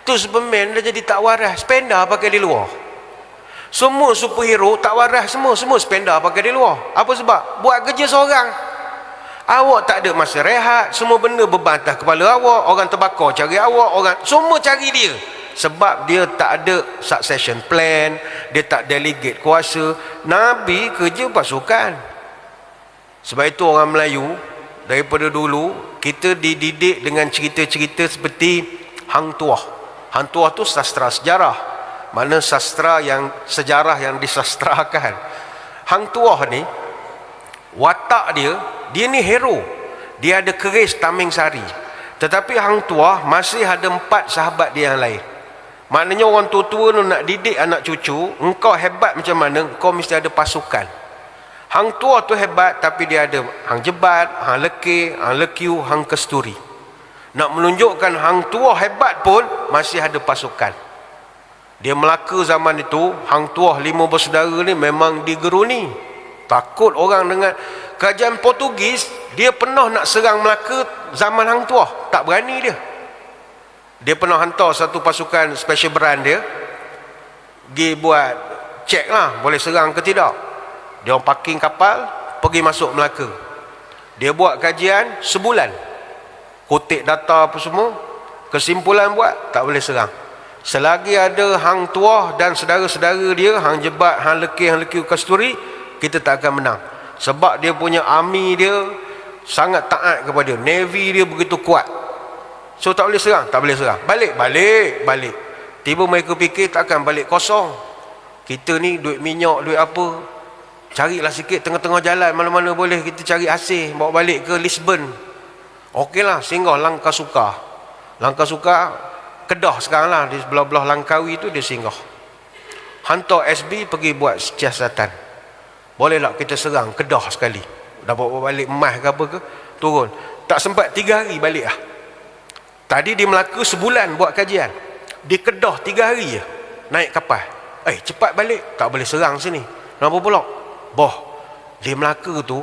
Tu Superman dah jadi tak waras, spender pakai di luar. Semua superhero tak waras, semua spender pakai di luar. Apa sebab? Buat kerja seorang. Awak tak ada masa rehat, semua benda beban atas kepala awak. Orang terbakar cari awak, orang semua cari dia. Sebab dia tak ada succession plan, dia tak delegate kuasa. Nabi kerja pasukan. Sebab itu orang Melayu daripada dulu kita dididik dengan cerita-cerita seperti Hang Tuah. Hang Tuah tu sastra sejarah. Mana sastra yang sejarah yang disastrakan. Hang Tuah ni, watak dia ni hero. Dia ada keris tameng sari. Tetapi Hang Tuah masih ada 4 sahabat dia yang lain. Maknanya orang tua-tua tu nak didik anak cucu, engkau hebat macam mana, engkau mesti ada pasukan. Hang Tuah tu hebat, tapi dia ada Hang Jebat, Hang Lekir, Hang Lekiu, Hang Kesturi. Nak menunjukkan Hang Tuah hebat pun masih ada pasukan. Dia Melaka zaman itu, Hang Tuah 5 bersaudara ni memang digeruni. Takut orang dengan kerajaan Portugis. Dia pernah nak serang Melaka zaman Hang Tuah, tak berani dia. Dia pernah hantar satu pasukan special brand dia pergi buat cek lah, boleh serang ke tidak. Dia orang parking kapal, pergi masuk Melaka. Dia buat kajian sebulan, kutip data apa semua, kesimpulan buat tak boleh serang. Selagi ada Hang Tuah dan saudara-saudara dia, Hang Jebat, Hang Lekir, Hang Lekiu, Kasturi, kita tak akan menang. Sebab dia punya army dia sangat taat kepada dia, navy dia begitu kuat. So tak boleh serang, tak boleh serang. Balik. Tiba mereka fikir takkan balik kosong. Kita ni duit minyak, duit apa, carilah sikit tengah-tengah jalan, mana-mana boleh kita cari hasil, bawa balik ke Lisbon. Okeylah, singgah Langkasuka. Kedah sekarang lah, di belah-belah Langkawi tu dia singgah. Hantar SB pergi buat siasatan. Bolehlah kita serang Kedah sekali. Dapat bawa balik emas ke apa ke, turun. Tak sempat 3 hari balik lah. Tadi di Melaka sebulan buat kajian, di Kedah 3 hari je naik kapal. Cepat balik, tak boleh serang sini. Kenapa pula? Boh, di Melaka tu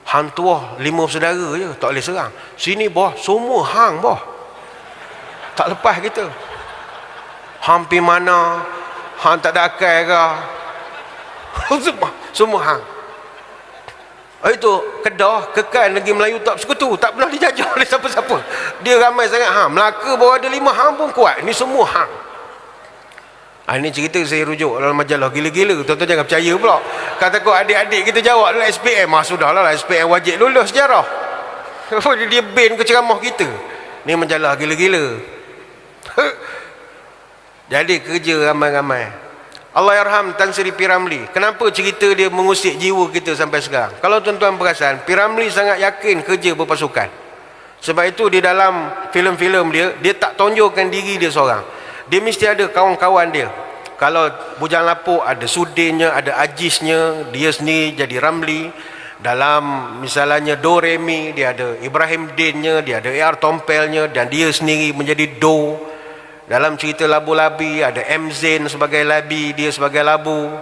Hang Tuah 5 saudara je, tak boleh serang. Sini boh, semua hang boh, tak lepas kita. Hang pi mana, hang tak ada akal ke? Semua hang. Itu Kedah, Kekal, Negeri Melayu tak sekutu, tak pernah dijajah oleh siapa-siapa. Dia ramai sangat hang. Melaka baru ada 5 hang pun kuat. Ni semua hang. Ini cerita saya rujuk dalam majalah gila-gila. Tuan-tuan jangan percaya pula. Kata kau adik-adik kita jawab dalam SPM. Sudahlah SPM wajib lulus sejarah. Dia ban ke ceramah kita. Ni majalah gila-gila. Jadi kerja ramai-ramai. Allahyarham Tan Sri P. Ramlee. Kenapa cerita dia mengusik jiwa kita sampai sekarang? Kalau tuan-tuan perasan, P. Ramlee sangat yakin kerja berpasukan. Sebab itu di dalam filem-filem dia tak tonjolkan diri dia seorang. Dia mesti ada kawan-kawan dia. Kalau Bujang Lapuk ada Sudinnya, ada Ajiznya, dia sendiri jadi Ramlee. Dalam misalnya Do Remi, dia ada Ibrahim Dinnya, dia ada A.R. Tompelnya, dan dia sendiri menjadi Do. Dalam cerita Labu Labi ada M. Zain sebagai Labi, dia sebagai Labu,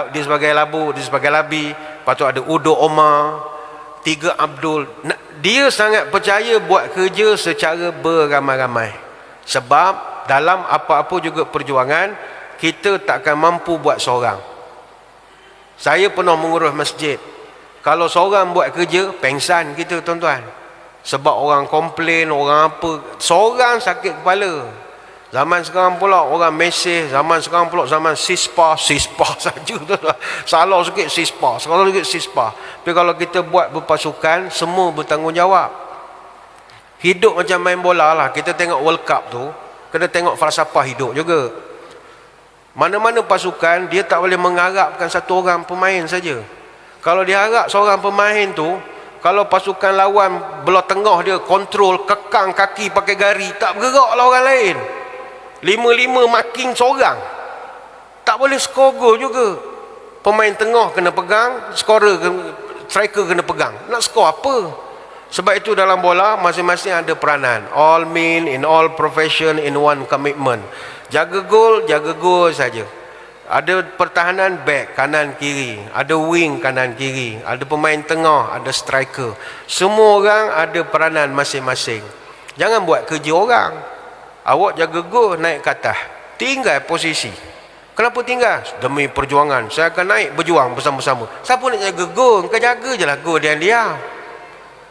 dia sebagai Labu, dia sebagai Labi. Lepas tu ada Udo Omar, 3 Abdul. Dia sangat percaya buat kerja secara beramai-ramai. Sebab dalam apa-apa juga perjuangan, kita takkan mampu buat seorang. Saya pernah mengurus masjid. Kalau seorang buat kerja, pengsan kita tuan-tuan. Sebab orang komplain, orang apa, seorang sakit kepala. Zaman sekarang pula orang mesej, zaman sekarang pula zaman sispa saja tuan-tuan. Salah sikit sispa, salah sikit sispa. Tapi kalau kita buat berpasukan, semua bertanggungjawab. Hidup macam main bola lah. Kita tengok World Cup tu, kena tengok falsafah hidup juga. Mana-mana pasukan, dia tak boleh mengharapkan satu orang pemain saja. Kalau dia harap seorang pemain tu, kalau pasukan lawan belah tengah dia kontrol, kekang kaki pakai gari, tak bergeraklah orang lain. 5-5 marking seorang, tak boleh skor gol juga. Pemain tengah kena pegang, striker kena pegang. Nak skor apa? Sebab itu dalam bola masing-masing ada peranan. All men in all profession in one commitment. Jaga gol saja. Ada pertahanan back kanan kiri, ada wing kanan kiri, ada pemain tengah, ada striker. Semua orang ada peranan masing-masing. Jangan buat kerja orang. Awak jaga gol, naik ke atas, tinggal posisi. Kenapa tinggal? Demi perjuangan. Saya akan naik berjuang bersama-sama. Siapa nak jaga gol? Kau jaga je lah gol diam-diam.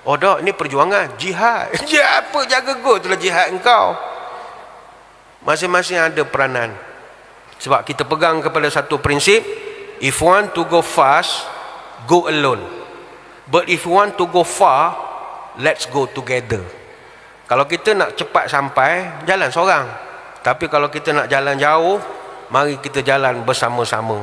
Oh tak, ini perjuangan, jihad. Jihad apa? Jaga gol itulah jihad engkau. Masing-masing ada peranan. Sebab kita pegang kepada satu prinsip, if you want to go fast, go alone. But if you want to go far, let's go together. Kalau kita nak cepat sampai, jalan seorang. Tapi kalau kita nak jalan jauh, mari kita jalan bersama-sama.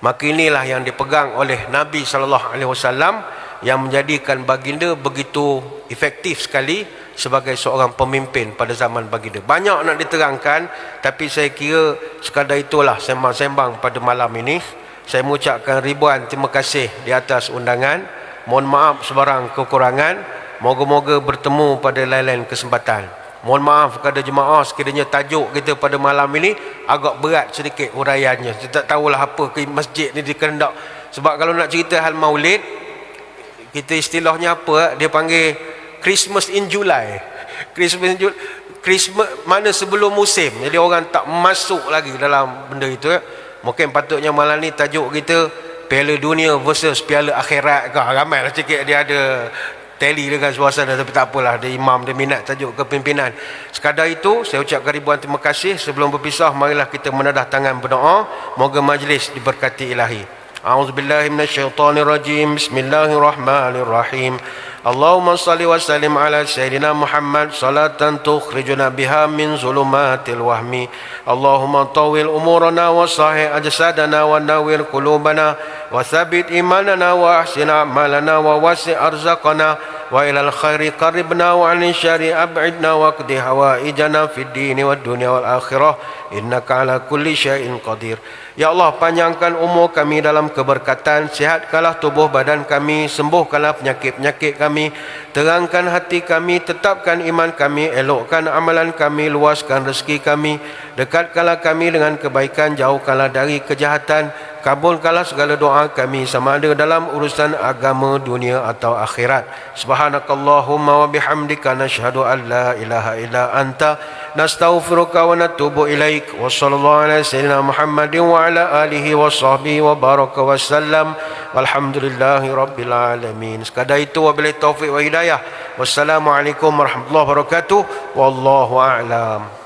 Maka inilah yang dipegang oleh Nabi SAW, yang menjadikan baginda begitu efektif sekali sebagai seorang pemimpin pada zaman baginda. Banyak nak diterangkan, tapi saya kira sekadar itulah sembang-sembang pada malam ini. Saya mengucapkan ribuan terima kasih di atas undangan. Mohon maaf sebarang kekurangan. Moga-moga bertemu pada lain-lain kesempatan. Mohon maaf kepada jemaah sekiranya tajuk kita pada malam ini agak berat sedikit huraiannya. Saya tak tahulah apa ke masjid ni dikehendak. Sebab kalau nak cerita hal maulid, kita istilahnya apa? Dia panggil Christmas in July. Christmas mana sebelum musim. Jadi orang tak masuk lagi dalam benda itu. Mungkin patutnya malam ni tajuk kita Piala Dunia versus Piala Akhirat ke. Ramailah sikit dia ada teli dengan suasana, tapi tak apalah, dia imam, dia minat tajuk kepimpinan. Sekadar itu saya ucapkan ribuan terima kasih. Sebelum berpisah, marilah kita menadah tangan berdoa, moga majlis diberkati ilahi. A'udzubillahi minasyaitonirrajim. Bismillahirrahmanirrahim. Allahumma salli wa sallim ala Sayyidina Muhammad salatan tukhrijuna biha min zulumatil wahmi. Allahumma tawil umurana wa sahih ajsadana wa nawir qulubana wa thabit imanana wa ahsin a'malana wa wasi' arzaqana wa ilal khairi qaribna wa 'anil syarri ab'idna wa qdi hawaijana fid dini wad dunya wal akhirah innaka ala kulli syai'in qadir. Ya Allah, panjangkan umur kami dalam keberkatan, sihatkanlah tubuh badan kami, sembuhkanlah penyakit-penyakit kami, terangkan hati kami, tetapkan iman kami, elokkan amalan kami, luaskan rezeki kami, dekatkanlah kami dengan kebaikan, jauhkanlah dari kejahatan. kabulkanlah segala doa kami sama ada dalam urusan agama, dunia atau akhirat. Subhanakallahumma wa bihamdika nashhadu an la ilaha illa anta nastaghfiruka wa natubu ilaik. Wa sallallahu ala sayyidina Muhammadin wa ala alihi wa sahbihi wa baraka wa sallam. Walhamdulillahi rabbil alamin. Sekadar itu, wabillahi taufiq wa hidayah. Wassalamualaikum warahmatullahi wabarakatuh. Wallahu a'lam.